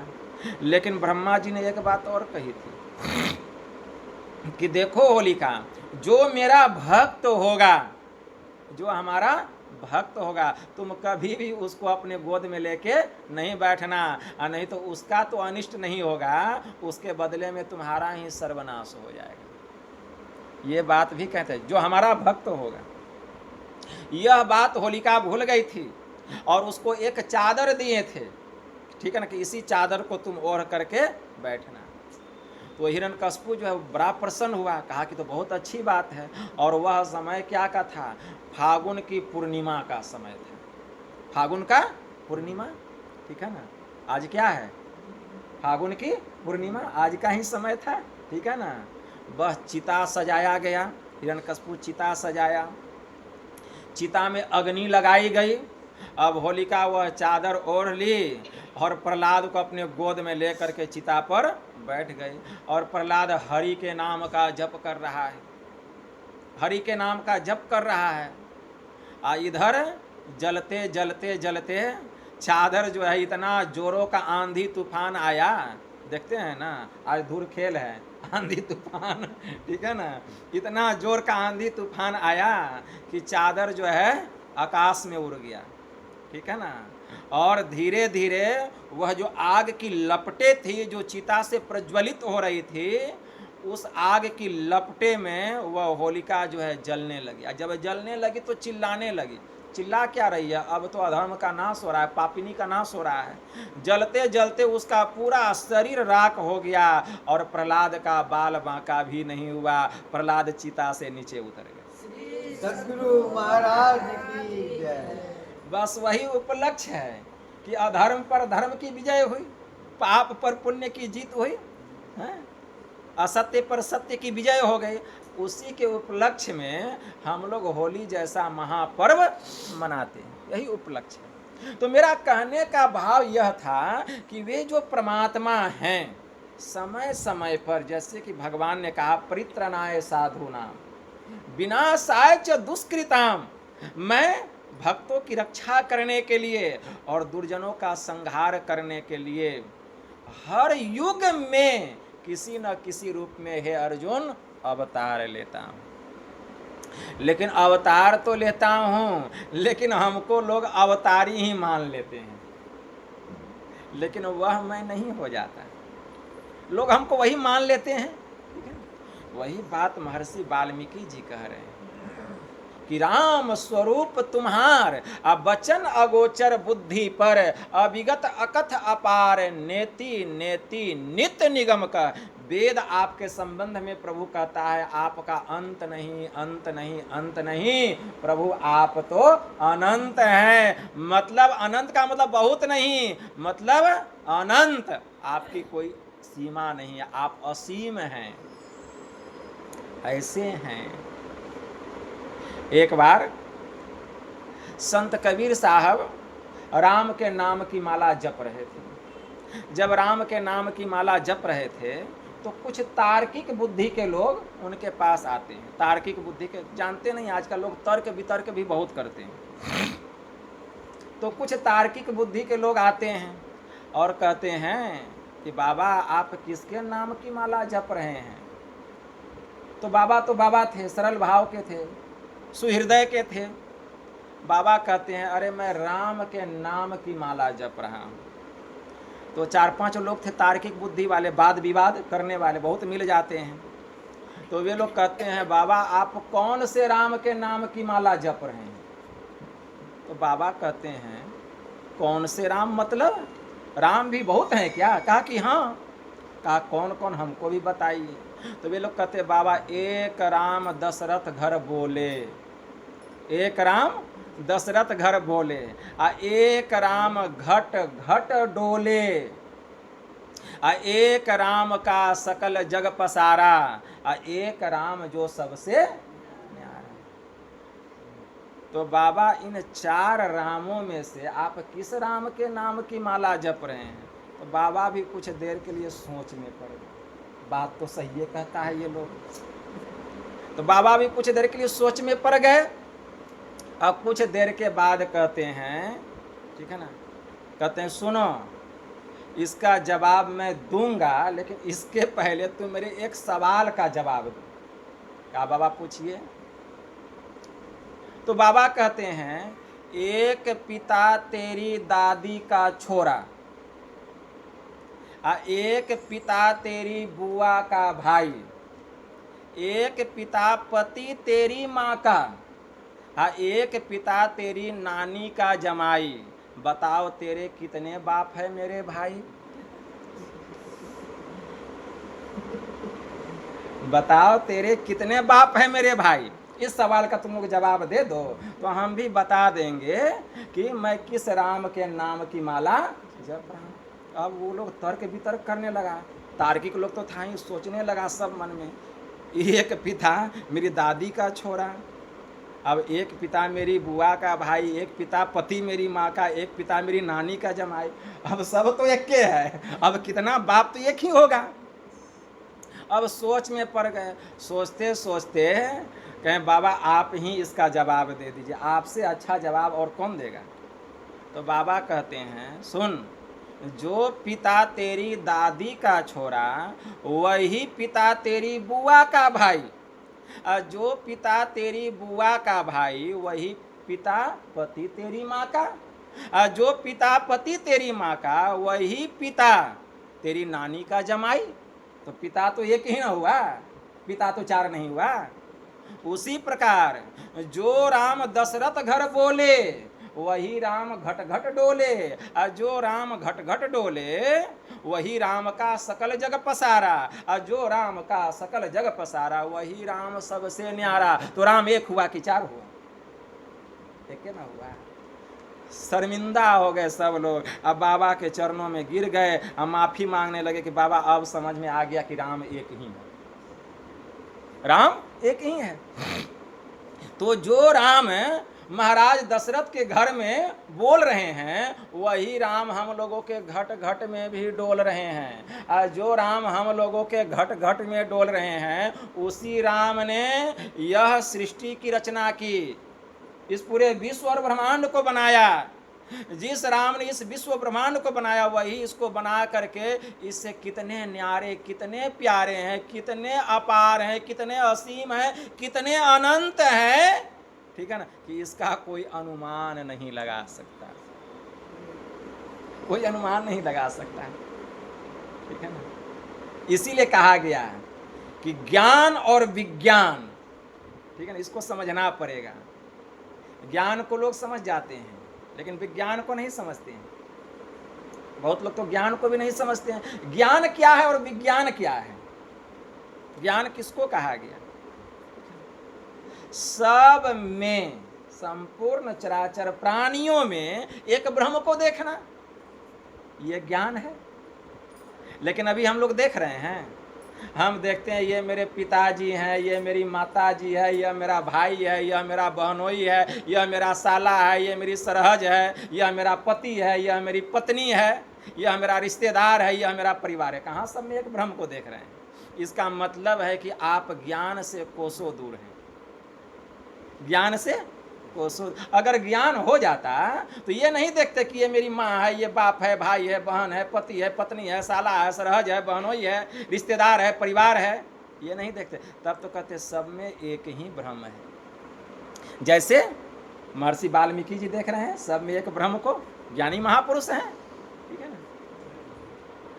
लेकिन ब्रह्मा जी ने एक बात और कही थी कि देखो होलिका, जो मेरा भक्त होगा, जो हमारा भक्त होगा, तुम कभी भी उसको अपने गोद में लेके नहीं बैठना, और नहीं तो उसका तो अनिष्ट नहीं होगा, उसके बदले में तुम्हारा ही सर्वनाश हो जाएगा। ये बात भी कहते हैं, जो हमारा भक्त होगा। यह बात होलिका भूल गई थी और उसको एक चादर दिए थे, ठीक है ना, कि इसी चादर को तुम ओढ़ करके बैठना। तो हिरण्यकशिपु जो है बड़ा प्रसन्न हुआ, कहा कि तो बहुत अच्छी बात है। और वह समय क्या का था? फागुन की पूर्णिमा का समय था। फागुन का पूर्णिमा, ठीक है ना। आज क्या है? फागुन की पूर्णिमा, आज का ही समय था, ठीक है ना। बस चिता सजाया गया, हिरण्यकशिपु चिता सजाया, चिता में अग्नि लगाई गई। अब होलिका वह चादर ओढ़ ली और प्रहलाद को अपने गोद में लेकर के चिता पर बैठ गई। और प्रहलाद हरि के नाम का जप कर रहा है, हरि के नाम का जप कर रहा है। इधर जलते जलते जलते चादर जो है, इतना जोरों का आंधी तूफान आया, देखते हैं ना, आज धूल खेल है, आंधी तूफान, ठीक है ना। इतना जोर का आंधी तूफान आया कि चादर जो है आकाश में उड़ गया, ठीक है ना। और धीरे धीरे वह जो आग की लपटें थी जो चिता से प्रज्वलित हो रही थी, उस आग की लपटे में वह होलिका जो है जलने लगी। जब जलने लगी तो चिल्लाने लगी। चिल्ला क्या रही है? अब तो अधर्म का नाश हो रहा है, पापिनी का नाश हो रहा है। जलते जलते उसका पूरा शरीर राख हो गया और प्रहलाद का बाल बांका भी नहीं हुआ। प्रहलाद चिता से नीचे उतर गए। सद्गुरु महाराज की जय। बस वही उपलक्ष्य है कि अधर्म पर धर्म की विजय हुई, पाप पर पुण्य की जीत हुई, असत्य पर सत्य की विजय हो गई। उसी के उपलक्ष्य में हम लोग होली जैसा महापर्व मनाते हैं, यही उपलक्ष्य है। तो मेरा कहने का भाव यह था कि वे जो परमात्मा हैं, समय समय पर, जैसे कि भगवान ने कहा, परित्रणाय साधूनाम विनाशाय च दुष्कृताम, मैं भक्तों की रक्षा करने के लिए और दुर्जनों का संहार करने के लिए हर युग में किसी न किसी रूप में, हे अर्जुन, अवतार लेता हूँ। लेकिन अवतार तो लेता हूँ, लेकिन हमको लोग अवतारी ही मान लेते हैं, लेकिन वह मैं नहीं हो जाता। लोग हमको वही मान लेते हैं, ठीक है। वही बात महर्षि वाल्मीकि जी कह रहे हैं कि राम स्वरूप तुम्हार, वचन अगोचर बुद्धि पर, अविगत अकथ अपार, नेति नेति नित्य निगम का वेद आपके संबंध में प्रभु कहता है आपका अंत नहीं, अंत नहीं, अंत नहीं, प्रभु आप तो अनंत हैं। मतलब अनंत का मतलब बहुत नहीं, मतलब अनंत, आपकी कोई सीमा नहीं है, आप असीम हैं, ऐसे हैं। एक बार संत कबीर साहब राम के नाम की माला जप रहे थे। जब राम के नाम की माला जप रहे थे तो कुछ तार्किक बुद्धि के लोग उनके पास आते हैं। तार्किक बुद्धि के, जानते नहीं आजकल लोग तर्क वितर्क भी बहुत करते हैं। तो कुछ तार्किक बुद्धि के लोग आते हैं और कहते हैं कि बाबा आप किसके नाम की माला जप रहे हैं? तो बाबा थे, सरल भाव के थे, सुहृदय के थे। बाबा कहते हैं अरे मैं राम के नाम की माला जप रहा हूँ। तो 4-5 लोग थे तार्किक बुद्धि वाले, वाद विवाद करने वाले, बहुत मिल जाते हैं। तो वे लोग कहते हैं बाबा आप कौन से राम के नाम की माला जप रहे हैं? तो बाबा कहते हैं कौन से राम, मतलब राम भी बहुत हैं क्या? कहा कि हाँ। कहा कौन कौन, हमको भी बताइए। तो वे लोग कहते हैं बाबा एक राम दशरथ घर बोले, एक राम दशरथ घर बोले, आ एक राम घट घट डोले, आ एक राम का सकल जग पसारा, आ एक राम जो सबसे न्यारा। तो बाबा इन 4 रामों में से आप किस राम के नाम की माला जप रहे हैं? तो बाबा भी कुछ देर के लिए सोच में पड़ गए। बात तो सही है कहता है ये लोग। तो बाबा भी कुछ देर के लिए सोच में पड़ गए। अब कुछ देर के बाद कहते हैं, ठीक है ना, कहते हैं सुनो इसका जवाब मैं दूंगा, लेकिन इसके पहले तुम मेरे एक सवाल का जवाब दो। क्या बाबा पूछिए? तो बाबा कहते हैं एक पिता तेरी दादी का छोरा, एक पिता तेरी बुआ का भाई, एक पिता पति तेरी माँ का, एक पिता तेरी नानी का जमाई। बताओ तेरे कितने बाप है मेरे भाई? बताओ तेरे कितने बाप है मेरे भाई? इस सवाल का तुम लोग जवाब दे दो तो हम भी बता देंगे कि मैं किस राम के नाम की माला जप रहा हूं। अब वो लोग तर्क वितर्क करने लगा। तार्किक लोग तो था ही, सोचने लगा सब मन में, एक पिता मेरी दादी का छोरा, अब एक पिता मेरी बुआ का भाई, एक पिता पति मेरी माँ का, एक पिता मेरी नानी का जमाई। अब सब तो एक के है, अब कितना बाप तो एक ही होगा। अब सोच में पड़ गए। सोचते सोचते कहें बाबा आप ही इसका जवाब दे दीजिए, आपसे अच्छा जवाब और कौन देगा? तो बाबा कहते हैं सुन, जो पिता तेरी दादी का छोरा वही पिता तेरी बुआ का भाई, जो पिता तेरी बुआ का भाई वही पिता पति तेरी माँ का, जो पिता पति तेरी माँ का वही पिता तेरी नानी का जमाई। तो पिता तो एक ही ना हुआ, पिता तो 4 नहीं हुआ। उसी प्रकार जो राम दशरथ घर बोले वही राम घट घट डोले, और जो राम घट घट डोले वही राम का सकल जग पसारा, और जो राम का सकल जग पसारा वही राम सबसे न्यारा। तो राम एक हुआ कि 4 हुआ? एक ना हुआ। शर्मिंदा हो गए सब लोग। अब बाबा के चरणों में गिर गए, अब माफी मांगने लगे कि बाबा अब समझ में आ गया कि राम एक ही है, राम एक ही है। तो जो राम महाराज दशरथ के घर में बोल रहे हैं वही राम हम लोगों के घट घट में भी डोल रहे हैं, और जो राम हम लोगों के घट घट में डोल रहे हैं उसी राम ने यह सृष्टि की रचना की, इस पूरे विश्व और ब्रह्मांड को बनाया। जिस राम ने इस विश्व ब्रह्मांड को बनाया वही इसको बना करके इससे कितने न्यारे, कितने प्यारे हैं, कितने अपार हैं, कितने असीम हैं, कितने अनंत हैं, ठीक है ना, कि इसका कोई अनुमान नहीं लगा सकता, कोई अनुमान नहीं लगा सकता, ठीक है ना। इसीलिए कहा गया है कि ज्ञान और विज्ञान, ठीक है ना, इसको समझना पड़ेगा। ज्ञान को लोग समझ जाते हैं लेकिन विज्ञान को नहीं समझते हैं। बहुत लोग तो ज्ञान को भी नहीं समझते हैं। ज्ञान क्या है और विज्ञान क्या है? ज्ञान किसको कहा गया? सब में, संपूर्ण चराचर प्राणियों में एक ब्रह्म को देखना, ये ज्ञान है। लेकिन अभी हम लोग देख रहे हैं, हम देखते हैं ये मेरे पिताजी हैं, ये मेरी माताजी है, यह मेरा भाई है, यह मेरा बहनोई है, यह मेरा साला है, ये मेरी सरहज है, यह मेरा पति है, यह मेरी पत्नी है, यह मेरा रिश्तेदार है, यह मेरा परिवार है। कहाँ सब में एक ब्रह्म को देख रहे हैं? इसका मतलब है कि आप ज्ञान से कोसों दूर हैं, ज्ञान से कोसों। अगर ज्ञान हो जाता तो ये नहीं देखते कि ये मेरी माँ है, ये बाप है, भाई है, बहन है, पति है, पत्नी है, साला है, सरहज है, बहनोई है, रिश्तेदार है, परिवार है, ये नहीं देखते। तब तो कहते सब में एक ही ब्रह्म है। जैसे महर्षि वाल्मीकि जी देख रहे हैं सब में एक ब्रह्म को, ज्ञानी महापुरुष हैं, ठीक है ना।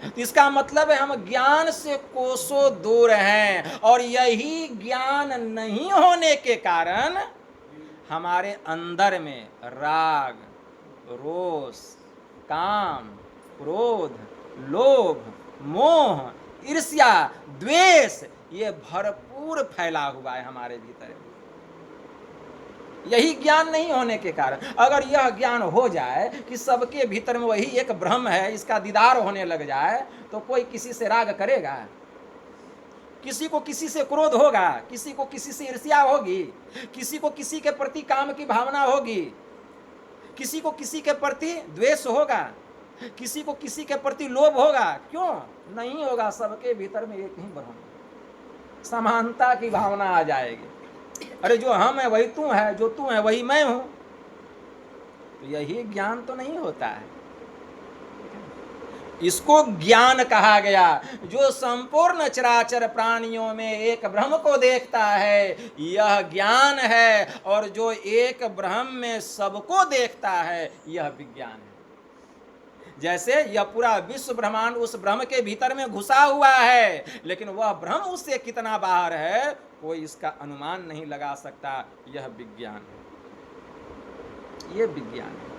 तो इसका मतलब है हम ज्ञान से कोसों दूर हैं, और यही ज्ञान नहीं होने के कारण हमारे अंदर में राग, रोष, काम, क्रोध, लोभ, मोह, ईर्ष्या, द्वेष, ये भरपूर फैला हुआ है हमारे भीतर। यही ज्ञान नहीं होने के कारण। अगर यह ज्ञान हो जाए कि सबके भीतर में वही एक ब्रह्म है, इसका दीदार होने लग जाए, तो कोई किसी से राग करेगा, किसी को किसी से क्रोध होगा, किसी को किसी से ईर्ष्या होगी, किसी को किसी के प्रति काम की भावना होगी, किसी को किसी के प्रति द्वेष होगा, किसी को किसी के प्रति लोभ होगा? क्यों नहीं होगा? सबके भीतर में एक ही ब्रह्म, समानता की भावना आ जाएगी। अरे जो हम है वही तू है, जो तू है वही मैं हूं। तो यही ज्ञान तो नहीं होता है। इसको ज्ञान कहा गया, जो संपूर्ण चराचर प्राणियों में एक ब्रह्म को देखता है, यह ज्ञान है। और जो एक ब्रह्म में सबको देखता है, यह विज्ञान है। जैसे यह पूरा विश्व ब्रह्मांड उस ब्रह्म के भीतर में घुसा हुआ है, लेकिन वह ब्रह्म उससे कितना बाहर है कोई इसका अनुमान नहीं लगा सकता। यह विज्ञान है, यह विज्ञान है।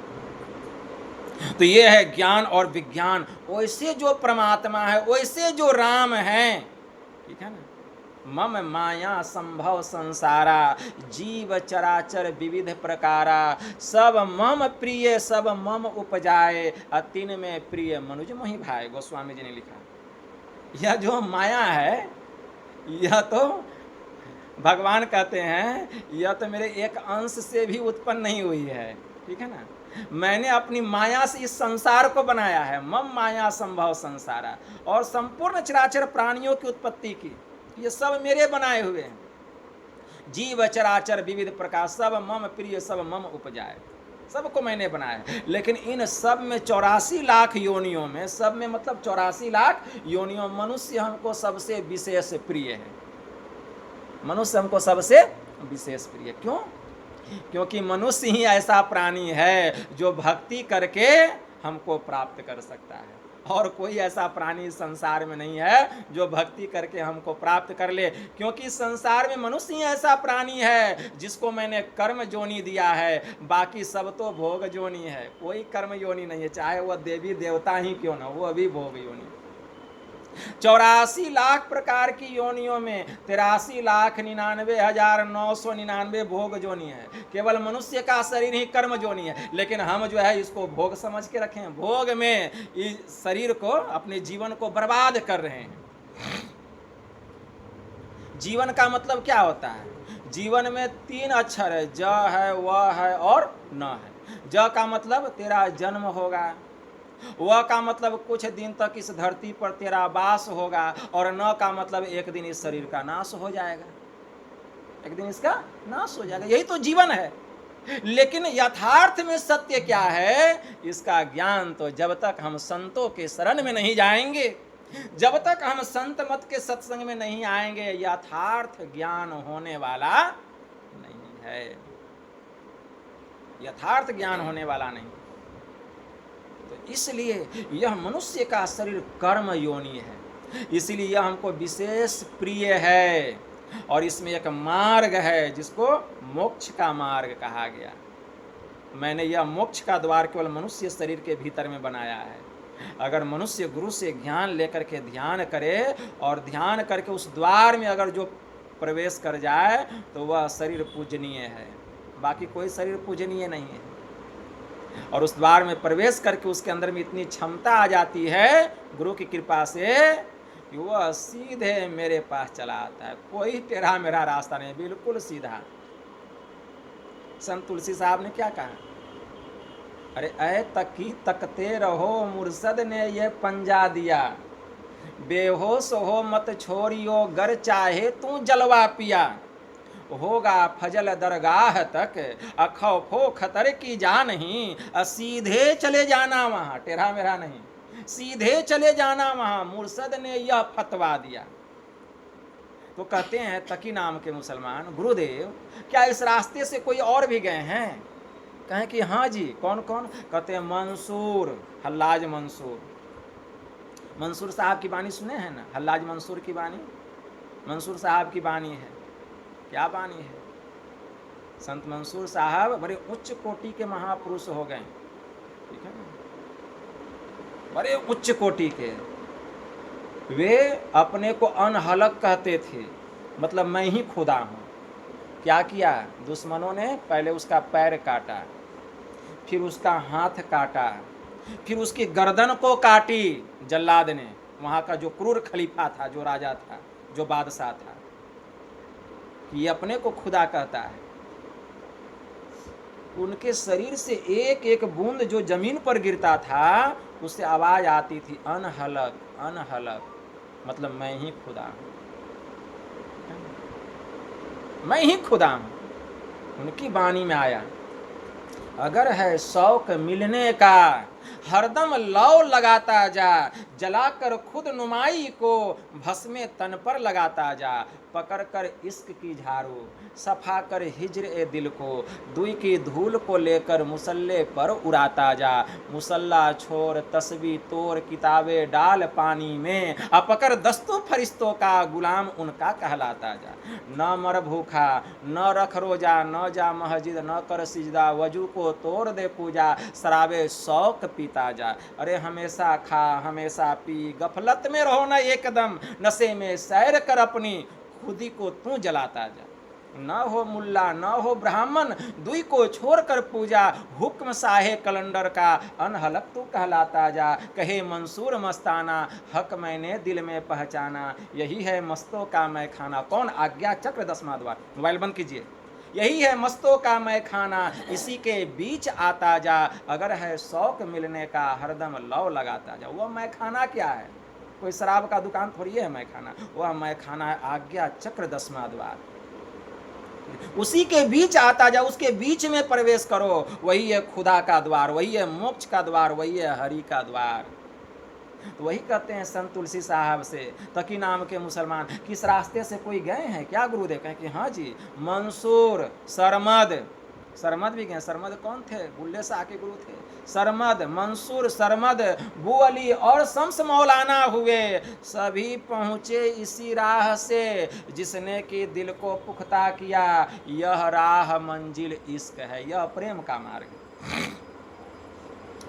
तो यह है ज्ञान और विज्ञान। वैसे जो परमात्मा है, वैसे जो राम है, ठीक है ना। मम माया संभव संसारा, जीव चराचर विविध प्रकारा, सब मम प्रिय सब मम उपजाए, अतिन में प्रिय मनुज मोहि भाई। गोस्वामी जी ने लिखा। यह जो माया है, यह तो भगवान कहते हैं यह तो मेरे एक अंश से भी उत्पन्न नहीं हुई है, ठीक है ना। मैंने अपनी माया से इस संसार को बनाया है। मम माया संभव संसारा, और संपूर्ण चराचर प्राणियों की उत्पत्ति की, ये सब मेरे बनाए हुए हैं। जीव चराचर विविध प्रकार, सब मम प्रिय सब मम उपजाए, सबको मैंने बनाया है। लेकिन इन सब में 84 लाख योनियों में, सब में मतलब 84 लाख योनियों, मनुष्य हमको सबसे विशेष प्रिय है। मनुष्य हमको सबसे विशेष प्रिय। क्यों? क्योंकि मनुष्य ही ऐसा प्राणी है जो भक्ति करके हमको प्राप्त कर सकता है, और कोई ऐसा प्राणी संसार में नहीं है जो भक्ति करके हमको प्राप्त कर ले। क्योंकि संसार में मनुष्य ही ऐसा प्राणी है जिसको मैंने कर्म जोनी दिया है, बाकी सब तो भोग जोनी है, कोई कर्म योनि नहीं है। चाहे वह देवी देवता ही क्यों ना, वो अभी भोग योनि। 84 लाख प्रकार की योनियों में 83,99,999 भोग जोनी है। केवल मनुष्य का शरीर ही कर्म जोनी है, लेकिन हम जो है इसको भोग समझ के रखे हैं। भोग में इस शरीर को, अपने जीवन को बर्बाद कर रहे हैं। जीवन का मतलब क्या होता है? जीवन में 3 अक्षर है, ज है, व है और न है। ज का मतलब तेरा जन्म होगा, वह का मतलब कुछ दिन तक इस धरती पर तेरा वास होगा, और न का मतलब एक दिन इस शरीर का नाश हो जाएगा, एक दिन इसका नाश हो जाएगा। यही तो जीवन है। लेकिन यथार्थ में सत्य क्या है, इसका ज्ञान तो जब तक हम संतों के शरण में नहीं जाएंगे, जब तक हम संत मत के सत्संग में नहीं आएंगे, यथार्थ ज्ञान होने वाला नहीं है। यथार्थ ज्ञान होने वाला नहीं। तो इसलिए यह मनुष्य का शरीर कर्म योनि है, इसलिए यह हमको विशेष प्रिय है। और इसमें एक मार्ग है जिसको मोक्ष का मार्ग कहा गया। मैंने यह मोक्ष का द्वार केवल मनुष्य शरीर के भीतर में बनाया है। अगर मनुष्य गुरु से ज्ञान लेकर के ध्यान करे और ध्यान करके उस द्वार में अगर जो प्रवेश कर जाए तो वह शरीर पूजनीय है, बाकी कोई शरीर पूजनीय नहीं है। और उस द्वार में प्रवेश करके उसके अंदर में इतनी क्षमता आ जाती है गुरु की कृपा से कि वह सीधे मेरे पास चला आता है, कोई टेढ़ा मेरा रास्ता नहीं, बिल्कुल सीधा। संत तुलसी साहब ने क्या कहा, अरे ऐ तकी तकते रहो मुर्शद ने ये पंजा दिया, बेहोश हो मत छोड़ियो गर चाहे तू जलवा पिया, होगा फजल दरगाह तक अखौफो खतर की जा नहीं, सीधे चले जाना वहां, टेढ़ा मेढ़ा नहीं, सीधे चले जाना वहां, मुर्शद ने यह फतवा दिया। तो कहते हैं तकी नाम के मुसलमान, गुरुदेव क्या इस रास्ते से कोई और भी गए हैं? कहें कि हाँ जी। कौन कौन? कहते हैं मंसूर, हल्लाज मंसूर। मंसूर साहब की बानी सुने हैं ना, हल्लाज मंसूर की बानी, मंसूर साहब की बानी है। क्या बानी है? संत मंसूर साहब बड़े उच्च कोटि के महापुरुष हो गए, ठीक है ना, बड़े उच्च कोटि के। वे अपने को अनहलक कहते थे, मतलब मैं ही खुदा हूँ। क्या किया? दुश्मनों ने पहले उसका पैर काटा, फिर उसका हाथ काटा, फिर उसकी गर्दन को काटी जल्लाद ने, वहाँ का जो क्रूर खलीफा था, जो राजा था, जो बादशाह था, ये अपने को खुदा कहता है। उनके शरीर से एक एक बूंद जो जमीन पर गिरता था उससे आवाज आती थी अनहलक अनहलक, मतलब मैं ही खुदा हूं, मैं ही खुदा हूं। उनकी वाणी में आया, अगर है शौक मिलने का हरदम लौ लगाता जा, जलाकर खुद नुमाई को भस्मे तन पर लगाता जा, पकड़ कर इश्क की झाड़ू सफा कर हिज्र ए दिल को, दुई की धूल को लेकर मुसल्ले पर उड़ाता जा, मुसल्ला छोड़ तस्बी तोड़ किताबे डाल पानी में, अपकर दस्तों फरिश्तों का गुलाम उनका कहलाता जा, न मर भूखा न रख रोजा, न जा मस्जिद न कर सिजदा, वजू को तोड़ दे पूजा, शराबे शौक पीता जा, अरे हमेशा खा हमेशा पी, गफलत में रहो न एकदम, नशे में सैर कर अपनी खुदी को तू जलाता जा, न हो मुल्ला न हो ब्राह्मण, दुई को छोड़कर पूजा, हुक्म साहे कलंदर का अनहलक तू कहलाता जा, कहे मंसूर मस्ताना हक मैंने दिल में पहचाना, यही है मस्तों का मैं खाना। कौन? आज्ञा चक्र 10वां द्वार। मोबाइल बंद कीजिए। यही है मस्तों का मैं खाना, इसी के बीच आता जा, अगर है शौक मिलने का हरदम लौ लगाता जा। वह मैं खाना क्या है? कोई शराब का दुकान थोड़ी है मैं खाना, वह मैं खाना है आज्ञा चक्र 10वां द्वार। उसी के बीच आता जा, उसके बीच में प्रवेश करो, वही है खुदा का द्वार, वही है मोक्ष का द्वार, वही है हरि का द्वार। तो वही कहते हैं संत तुलसी साहब से, तकी नाम के मुसलमान, किस रास्ते से कोई गए हैं क्या गुरुदेव? कहें कि हाँ जी, मंसूर सरमद, सरमद भी गए। सरमद कौन थे? बुल्ले शाह के गुरु थे। सरमद, मंसूर, सरमद, बू अली और शम्स मौलाना हुए, सभी पहुँचे इसी राह से जिसने कि दिल को पुख्ता किया, यह राह मंजिल इश्क है, यह प्रेम का मार्ग है,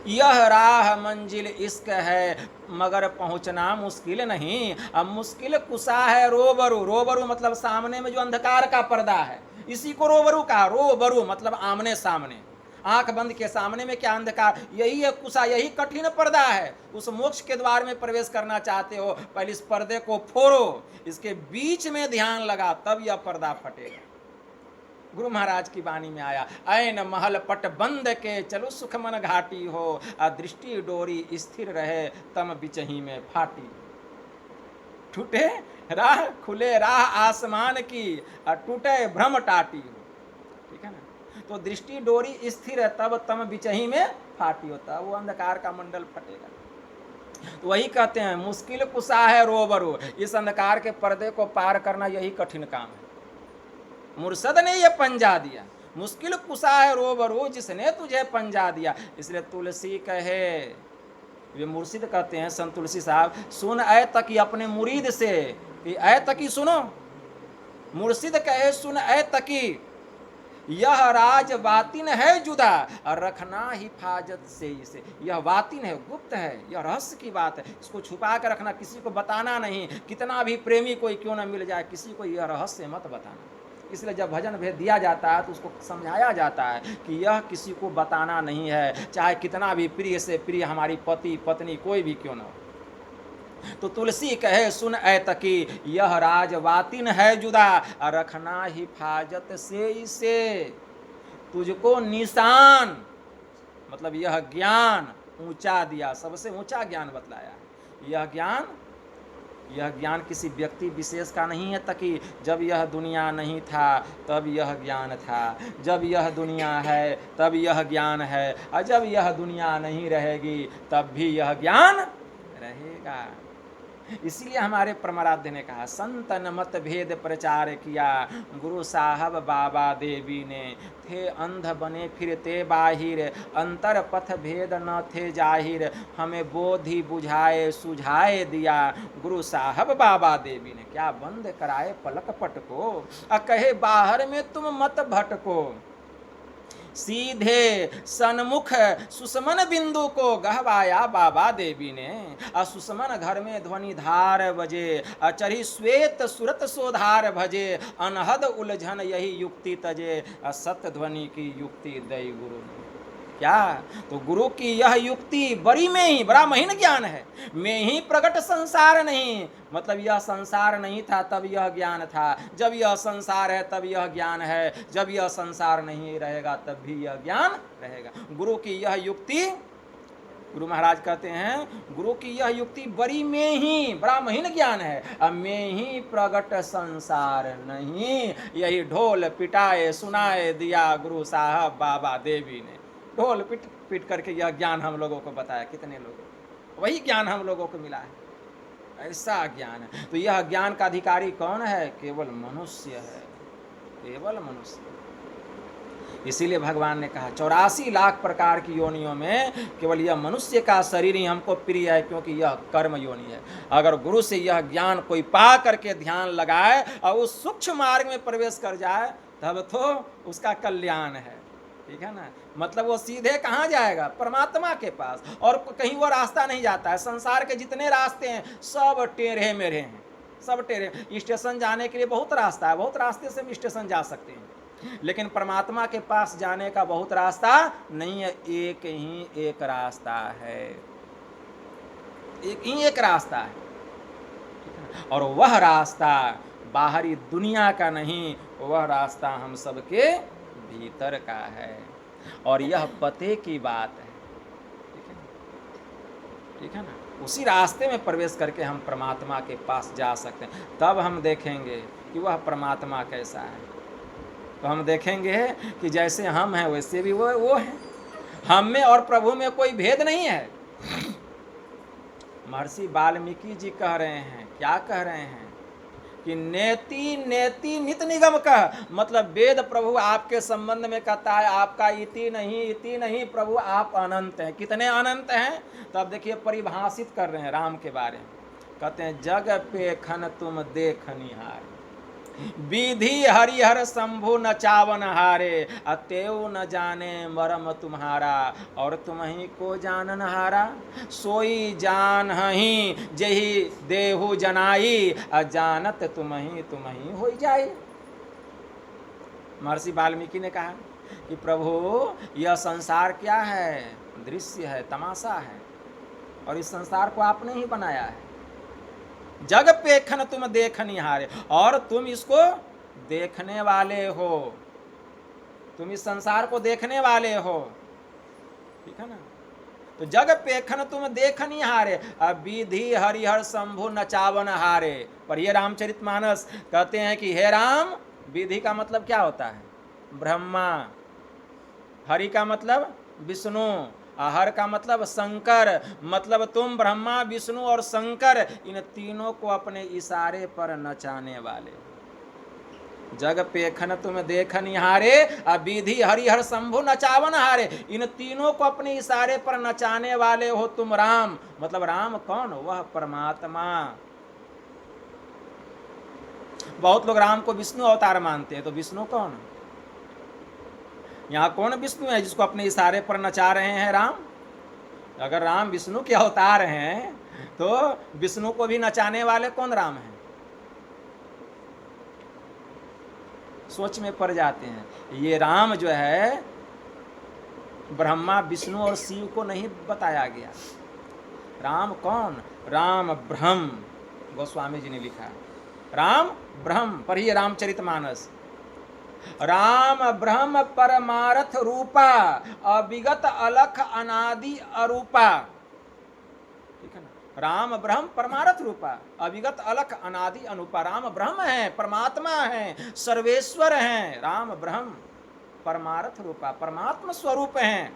यह राह मंजिल इश्क है, मगर पहुंचना मुश्किल नहीं। अब मुश्किल कुशा है रोबरू, रोबरू मतलब सामने में जो अंधकार का पर्दा है, इसी को रोबरू कहा। रोबरू मतलब आमने सामने, आंख बंद के सामने में क्या अंधकार, यही है कुशा, यही कठिन पर्दा है। उस मोक्ष के द्वार में प्रवेश करना चाहते हो, पहले इस पर्दे को फोड़ो, इसके बीच में ध्यान लगा, तब यह पर्दा फटेगा। गुरु महाराज की वाणी में आया, ऐन महल पट बंद के चलो सुखमन घाटी हो, दृष्टि डोरी स्थिर रहे तम बिचही में फाटी, टूटे राह खुले राह आसमान की, टूटे भ्रम टाटी हो। ठीक है ना? तो दृष्टि डोरी स्थिर है तब तम बिचही में फाटी होता, वो अंधकार का मंडल फटेगा। तो वही कहते हैं मुश्किल कुशा है रोबरू, इस अंधकार के पर्दे को पार करना यही कठिन काम है। मुर्शद ने ये पंजा दिया, मुश्किल कुशा है रोबरू जिसने तुझे पंजा दिया। इसलिए तुलसी कहे, ये मुर्शिद कहते हैं संत तुलसी साहब, सुन ऐ तकी अपने मुरीद से, ऐ तकी सुनो, मुर्शिद कहे सुन ऐ तकी यह राज वातिन है जुदा और रखना हिफाजत से इसे। यह वातिन है, गुप्त है, यह रहस्य की बात है, इसको छुपा कर रखना, किसी को बताना नहीं। कितना भी प्रेमी कोई क्यों ना मिल जाए, किसी को यह रहस्य मत बताना। इसलिए जब भजन भेद दिया जाता है तो उसको समझाया जाता है कि यह किसी को बताना नहीं है, चाहे कितना भी प्रिय से प्रिय हमारी पति पत्नी कोई भी क्यों ना हो। तो तुलसी कहे सुन ऐतकी, यह राज वातिन है जुदा और रखना हिफाजत से इसे। तुझको निशान मतलब यह ज्ञान ऊंचा दिया, सबसे ऊंचा ज्ञान बतलाया। यह ज्ञान किसी व्यक्ति विशेष का नहीं है, ताकि जब यह दुनिया नहीं था तब यह ज्ञान था, जब यह दुनिया है तब यह ज्ञान है, और जब यह दुनिया नहीं रहेगी तब भी यह ज्ञान रहेगा। इसीलिए हमारे परमाराध्य ने कहा, संतन मत भेद प्रचार किया गुरु साहब बाबा देवी ने। थे अंध बने फिरते बाहिर, अंतर पथ भेद न थे जाहिर, हमें बोधि बुझाए सुझाए दिया गुरु साहब बाबा देवी ने। क्या बंद कराए पलक पट को, कहे बाहर में तुम मत भटको, सीधे सन्मुख सुषमन बिंदु को गहवाया बाबा देवी ने। सुषमन घर में ध्वनि धार बजे, चढ़ी श्वेत सुरत सोधार भजे, अनहद उलझन यही युक्ति तजे, सत्य ध्वनि की युक्ति दई गुरु ने। क्या तो गुरु की यह युक्ति बड़ी में ही, बड़ा महीन ज्ञान है, में ही प्रकट संसार नहीं। मतलब यह संसार नहीं था तब यह ज्ञान था, जब यह संसार है तब यह ज्ञान है, जब यह संसार नहीं रहेगा तब भी यह ज्ञान रहेगा। गुरु की यह युक्ति, गुरु महाराज कहते हैं गुरु की यह युक्ति बड़ी में ही, बड़ा महीन ज्ञान है, अब में ही प्रगट संसार नहीं। यही ढोल पिटाए सुनाए दिया गुरु साहब बाबा देवी ने। ढोल पिट पिट करके यह ज्ञान हम लोगों को बताया, कितने लोगों को वही ज्ञान हम लोगों को मिला है, ऐसा ज्ञान है। तो यह ज्ञान का अधिकारी कौन है? केवल मनुष्य है, केवल मनुष्य। इसीलिए भगवान ने कहा 84 लाख प्रकार की योनियों में केवल यह मनुष्य का शरीर ही हमको प्रिय है, क्योंकि यह कर्म योनि है। अगर गुरु से यह ज्ञान कोई पा करके ध्यान लगाए और उस सूक्ष्म मार्ग में प्रवेश कर जाए तब तो उसका कल्याण है, ठीक है ना। मतलब वो सीधे कहाँ जाएगा? परमात्मा के पास, और कहीं वो रास्ता नहीं जाता है। संसार के जितने रास्ते हैं सब टेढ़े मेढ़े हैं, सब टेढ़े। स्टेशन जाने के लिए बहुत रास्ता है, बहुत रास्ते से हम स्टेशन जा सकते हैं, लेकिन परमात्मा के पास जाने का बहुत रास्ता नहीं है। एक ही एक रास्ता है, एक ही एक रास्ता है, और वह रास्ता बाहरी दुनिया का नहीं, वह रास्ता हम सबके भीतर का है। और यह पते की बात है, ठीक है ना। उसी रास्ते में प्रवेश करके हम परमात्मा के पास जा सकते हैं। तब हम देखेंगे कि वह परमात्मा कैसा है। तो हम देखेंगे कि जैसे हम हैं वैसे भी वो है। हम में और प्रभु में कोई भेद नहीं है। महर्षि वाल्मीकि जी कह रहे हैं, क्या कह रहे हैं कि नेति नेति नित निगम कह, मतलब वेद प्रभु आपके संबंध में कहता है आपका इति नहीं प्रभु आप अनंत हैं। कितने अनंत हैं? तो अब देखिए परिभाषित कर रहे हैं राम के बारे में। कहते हैं जग पे खन तुम देख निहार, विधि हरिहर शंभु नचावन हारे, अतेव न जाने मरम तुम्हारा, और तुम ही को जानन हारा। सोई जान ही जही देहु जनाई, अजानत तुम ही हो जाई। महर्षि वाल्मीकि ने कहा कि प्रभु यह संसार क्या है? दृश्य है, तमाशा है, और इस संसार को आपने ही बनाया है। जग पेखन तुम देख निहारे, और तुम इसको देखने वाले हो, तुम इस संसार को देखने वाले हो, ठीक है ना। तो जग पेखन तुम देख निहारे, अब विधि हरिहर शंभु नचावन हारे। पर ये रामचरितमानस कहते हैं कि हे राम, विधि का मतलब क्या होता है? ब्रह्मा। हरि का मतलब विष्णु, हर का मतलब शंकर। मतलब तुम ब्रह्मा विष्णु और शंकर, इन तीनों को अपने इशारे पर नचाने वाले। जग पेखन तुम देख निहारे, विधि हरिहर शंभु नचावन हारे, इन तीनों को अपने इशारे पर नचाने वाले हो तुम राम। मतलब राम कौन? वह परमात्मा। बहुत लोग राम को विष्णु अवतार मानते हैं, तो विष्णु कौन? यहाँ कौन विष्णु है जिसको अपने इशारे पर नचा रहे हैं राम? अगर राम विष्णु के अवतार हैं तो विष्णु को भी नचाने वाले कौन राम हैं? सोच में पड़ जाते हैं। ये राम जो है ब्रह्मा विष्णु और शिव को नहीं बताया गया। राम कौन? राम ब्रह्म, गोस्वामी जी ने लिखा है। राम ब्रह्म, पढ़िए रामचरितमानस। राम ब्रह्म परमार्थ रूपा, अविगत अलख अनादि अरूपा। ठीक है ना? राम ब्रह्म परमार्थ रूपा, अविगत अलख अनादि अनुपा। राम ब्रह्म है, परमात्मा है, सर्वेश्वर हैं। राम ब्रह्म परमार्थ रूपा, परमात्मा स्वरूप हैं।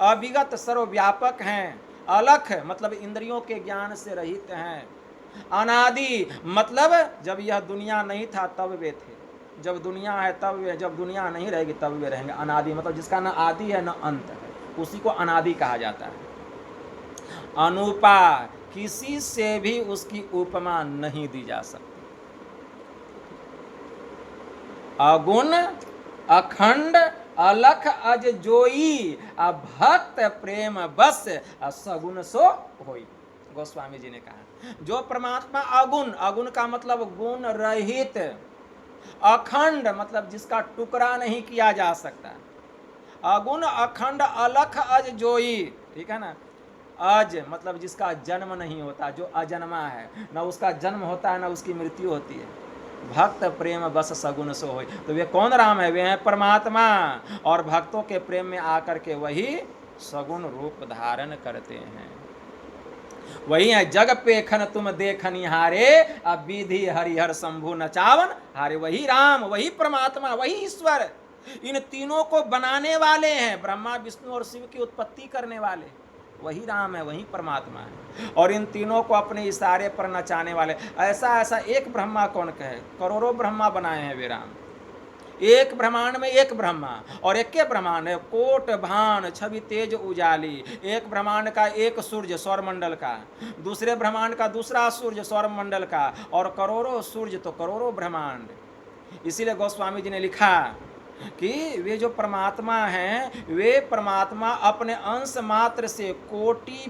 अविगत सर्वव्यापक हैं। अलख मतलब इंद्रियों के ज्ञान से रहित हैं। अनादि मतलब जब यह दुनिया नहीं था तब वे थे, जब दुनिया है तब वे, जब दुनिया नहीं रहेगी तब वे रहेंगे। अनादि मतलब जिसका न आदि है न अंत है, उसी को अनादि कहा जाता है। अनुपा, किसी से भी उसकी उपमा नहीं दी जा सकती। अगुण अखंड अलख अज जोई, भक्त प्रेम बस सगुण सो होई। गोस्वामी जी ने कहा जो परमात्मा अगुण, अगुण का मतलब गुण रहित, अखंड मतलब जिसका टुकड़ा नहीं किया जा सकता, अगुण अखंड अलख अज जोई। ठीक है ना? अज मतलब जिसका जन्म नहीं होता, जो अजन्मा है, न उसका जन्म होता है न उसकी मृत्यु होती है। भक्त प्रेम बस सगुण सो होय। तो वे कौन राम है? वे हैं परमात्मा, और भक्तों के प्रेम में आकर के वही सगुण रूप धारण करते हैं। वही है जग पेखन तुम देखनी हारे, अब विधि हरिहर शंभु नचावन हारे। वही राम, वही परमात्मा, वही ईश्वर, इन तीनों को बनाने वाले हैं। ब्रह्मा विष्णु और शिव की उत्पत्ति करने वाले वही राम है, वही परमात्मा है, और इन तीनों को अपने इशारे पर नचाने वाले। ऐसा ऐसा एक ब्रह्मा कौन कहे? करोड़ों ब्रह्मा बनाए हैं वे राम। एक ब्रह्मांड में एक ब्रह्मा, और एक के ब्रह्मांड है कोट भान छवि तेज उजाली। एक ब्रह्मांड का एक सूर्य सौरमंडल का, दूसरे ब्रह्मांड का दूसरा सूर्य सौरमंडल का, और करोड़ों सूर्य तो करोड़ों ब्रह्मांड। इसीलिए गोस्वामी जी ने लिखा कि वे जो परमात्मा हैं, वे परमात्मा अपने अंश मात्र से कोटि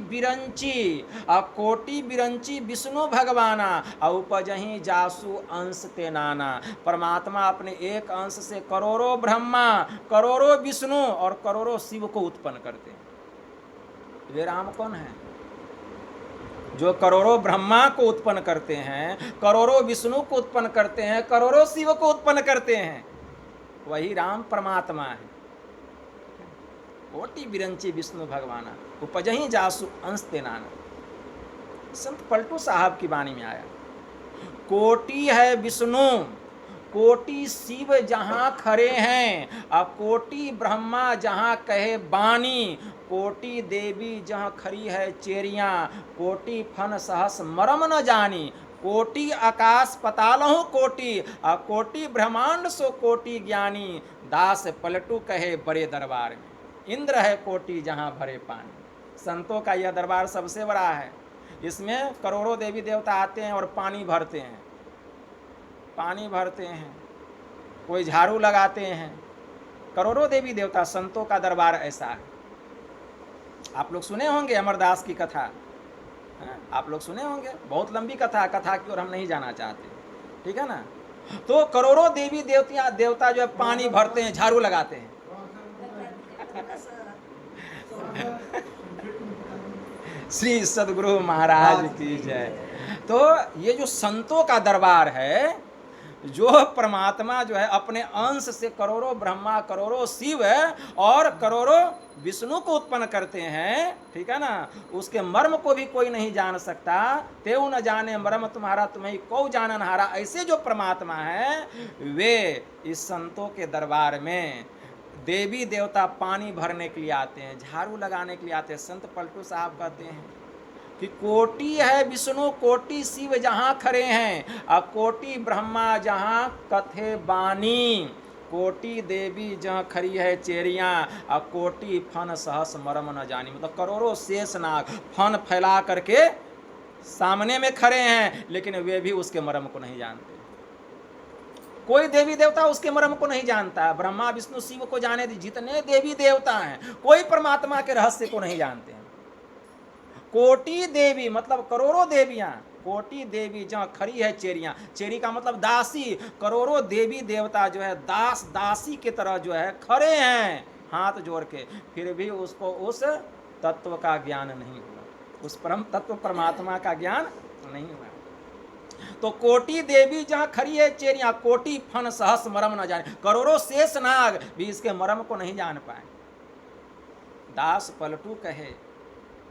बिरंची विष्णु भगवाना, उपजही जासु अंश ते नाना। परमात्मा अपने एक अंश से करोड़ों ब्रह्मा, करोड़ों विष्णु और करोड़ों शिव को उत्पन्न करते हैं। वे राम कौन है? जो करोड़ों ब्रह्मा को उत्पन्न करते हैं, करोड़ों विष्णु को उत्पन्न करते हैं, करोड़ों शिव को उत्पन्न करते हैं, वही राम परमात्मा है। कोटि बिरंची विष्णु भगवाना, उपजही जासु अंश ते नाना। संत पलटू साहब की वाणी में आया, कोटि है विष्णु, कोटि शिव जहां खड़े हैं, अब कोटि ब्रह्मा जहां कहे बानी, कोटि देवी जहां खड़ी है चेरियां, कोटि फन सहस मरम न जानी। कोटि आकाश पतालहु कोटि, कोटि ब्रह्मांड सो कोटि ज्ञानी। दास पलटू कहे बड़े दरबार में, इंद्र है कोटि जहां भरे पानी। संतों का यह दरबार सबसे बड़ा है। इसमें करोड़ों देवी देवता आते हैं और पानी भरते हैं, पानी भरते हैं, कोई झाड़ू लगाते हैं। करोड़ों देवी देवता, संतों का दरबार ऐसा है। आप लोग सुने होंगे अमरदास की कथा, आप लोग सुने होंगे, बहुत लंबी कथा, कथा की ओर हम नहीं जाना चाहते। ठीक है ना? तो करोड़ों देवी देवता जो है पानी भरते हैं, झाड़ू लगाते हैं। श्री सद्गुरु महाराज की जय। तो ये जो संतों का दरबार है, जो परमात्मा जो है अपने अंश से करोड़ों ब्रह्मा, करोड़ों शिव और करोड़ों विष्णु को उत्पन्न करते हैं। ठीक है ना? उसके मर्म को भी कोई नहीं जान सकता। तेऊ न जाने मर्म तुम्हारा, तुम्हें कौ जानन हारा। ऐसे जो परमात्मा है, वे इस संतों के दरबार में देवी देवता पानी भरने के लिए आते हैं, झाड़ू लगाने के लिए आते हैं। संत पलटू साहब कहते हैं कि कोटि है विष्णु, कोटि शिव जहां खड़े हैं, और कोटि ब्रह्मा जहां कथे बानी, कोटि देवी जहां खड़ी है चेरियां, और कोटि फन सहस मरम न जानी। मतलब करोड़ों शेष नाग फन फैला करके सामने में खड़े हैं, लेकिन वे भी उसके मरम को नहीं जानते। कोई देवी देवता उसके मर्म को नहीं जानता। ब्रह्मा विष्णु शिव को जाने दी, जितने देवी देवता हैं कोई परमात्मा के रहस्य को नहीं जानते हैं। कोटि देवी मतलब करोड़ों देवियां, कोटि देवी जहाँ खड़ी है चेरियां, चेरी का मतलब दासी, करोड़ों देवी देवता जो है दास दासी की तरह जो है खड़े हैं हाथ जोड़ के, फिर भी उसको उस तत्व का ज्ञान नहीं हुआ, उस परम तत्व परमात्मा का ज्ञान नहीं हुआ। तो कोटि देवी जहाँ खड़ी है चेरियां, कोटि फन सहस मरम न जाने, करोड़ों शेष नाग भी इसके मरम को नहीं जान पाए। दास पलटू कहे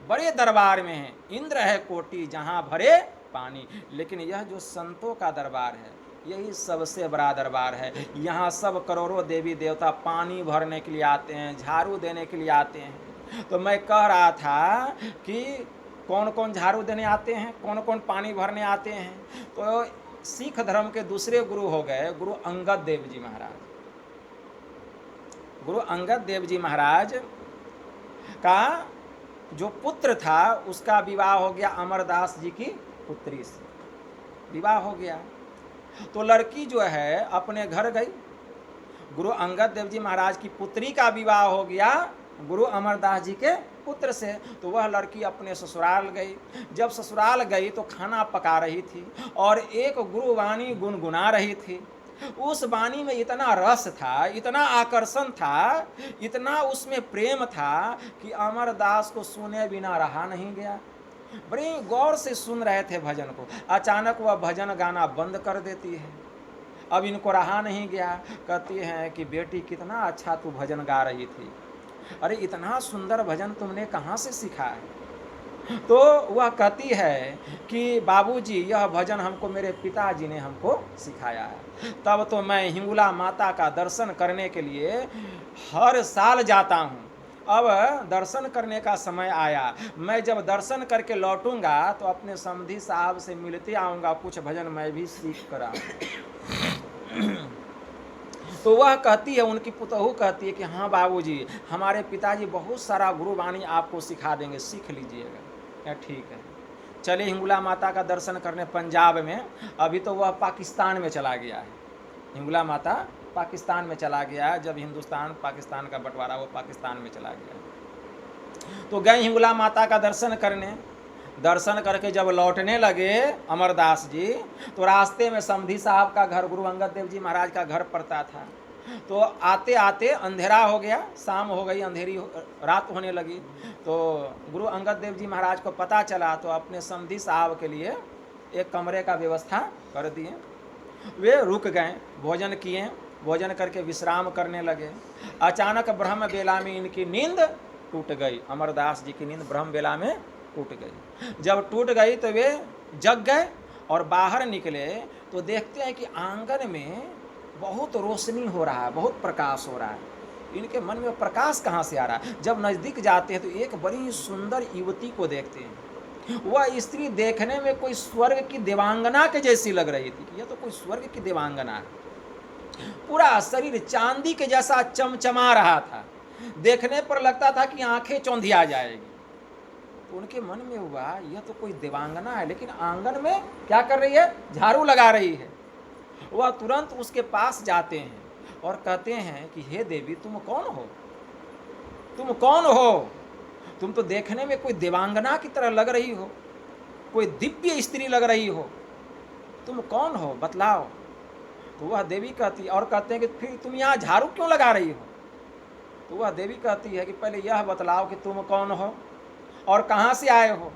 बड़े दरबार में है, इंद्र है कोटि जहाँ भरे पानी। लेकिन यह जो संतों का दरबार है यही सबसे बड़ा दरबार है। यहाँ सब करोड़ों देवी देवता पानी भरने के लिए आते हैं, झाड़ू देने के लिए आते हैं। तो मैं कह रहा था कि कौन कौन झाड़ू देने आते हैं, कौन कौन पानी भरने आते हैं। तो सिख धर्म के दूसरे गुरु हो गए गुरु अंगद देव जी महाराज। गुरु अंगद देव जी महाराज का जो पुत्र था उसका विवाह हो गया अमरदास जी की पुत्री से, विवाह हो गया। तो लड़की जो है अपने घर गई, गुरु अंगद देव जी महाराज की पुत्री का विवाह हो गया गुरु अमरदास जी के पुत्र से। तो वह लड़की अपने ससुराल गई। जब ससुराल गई तो खाना पका रही थी और एक गुरुवाणी गुनगुना रही थी। उस वाणी में इतना रस था, इतना आकर्षण था, इतना उसमें प्रेम था कि अमरदास को सुने बिना रहा नहीं गया। बड़े गौर से सुन रहे थे भजन को, अचानक वह भजन गाना बंद कर देती है। अब इनको रहा नहीं गया, कहती हैं कि बेटी कितना अच्छा तू भजन गा रही थी, अरे इतना सुंदर भजन तुमने कहाँ से सीखा है। तो वह कहती है कि बाबूजी यह भजन हमको मेरे पिताजी ने हमको सिखाया है। तब तो मैं हिंगुला माता का दर्शन करने के लिए हर साल जाता हूँ। अब दर्शन करने का समय आया, मैं जब दर्शन करके लौटूंगा तो अपने समधी साहब से मिलते आऊँगा, कुछ भजन मैं भी सीख कर आऊँगा। तो वह कहती है, उनकी पुतहू कहती है कि हाँ बाबूजी हमारे पिताजी बहुत सारा गुरुवाणी आपको सिखा देंगे, सीख लीजिएगा। क्या ठीक है, चलिए हिंगुला माता का दर्शन करने पंजाब में। अभी तो वह पाकिस्तान में चला गया है, हिंगुला माता पाकिस्तान में चला गया है। जब हिंदुस्तान पाकिस्तान का बंटवारा वो पाकिस्तान में चला गया। तो गए हिंगुला माता का दर्शन करने, दर्शन करके जब लौटने लगे अमरदास जी तो रास्ते में समधी साहब का घर, गुरु अंगद देव जी महाराज का घर पड़ता था। तो आते आते अंधेरा हो गया, शाम हो गई, अंधेरी रात होने लगी। तो गुरु अंगद देव जी महाराज को पता चला तो अपने समधी साहब के लिए एक कमरे का व्यवस्था कर दिए। वे रुक गए, भोजन किए, भोजन करके विश्राम करने लगे। अचानक ब्रह्म बेला में इनकी नींद टूट गई, अमरदास जी की नींद ब्रह्म बेला में टूट गई। जब टूट गई तो वे जग गए और बाहर निकले तो देखते हैं कि आंगन में बहुत रोशनी हो रहा है, बहुत प्रकाश हो रहा है। इनके मन में प्रकाश कहाँ से आ रहा है। जब नज़दीक जाते हैं तो एक बड़ी सुंदर युवती को देखते हैं। वह स्त्री देखने में कोई स्वर्ग की देवांगना के जैसी लग रही थी कि यह तो कोई स्वर्ग की देवांगना है। पूरा शरीर चांदी के जैसा चमचमा रहा था, देखने पर लगता था कि आंखें चौंधिया जाएगी। तो उनके मन में हुआ यह तो कोई देवांगना है, लेकिन आंगन में क्या कर रही है, झाड़ू लगा रही है। वह तुरंत उसके पास जाते हैं और कहते हैं कि हे देवी तुम कौन हो, तुम कौन हो, तुम तो देखने में कोई देवांगना की तरह लग रही हो, कोई दिव्य स्त्री लग रही हो, तुम कौन हो बतलाओ। तो वह देवी कहती, और कहते हैं कि फिर तुम यहाँ झाड़ू क्यों लगा रही हो। तो वह देवी कहती है कि पहले यह बतलाओ कि तुम कौन हो और कहाँ से आए हो।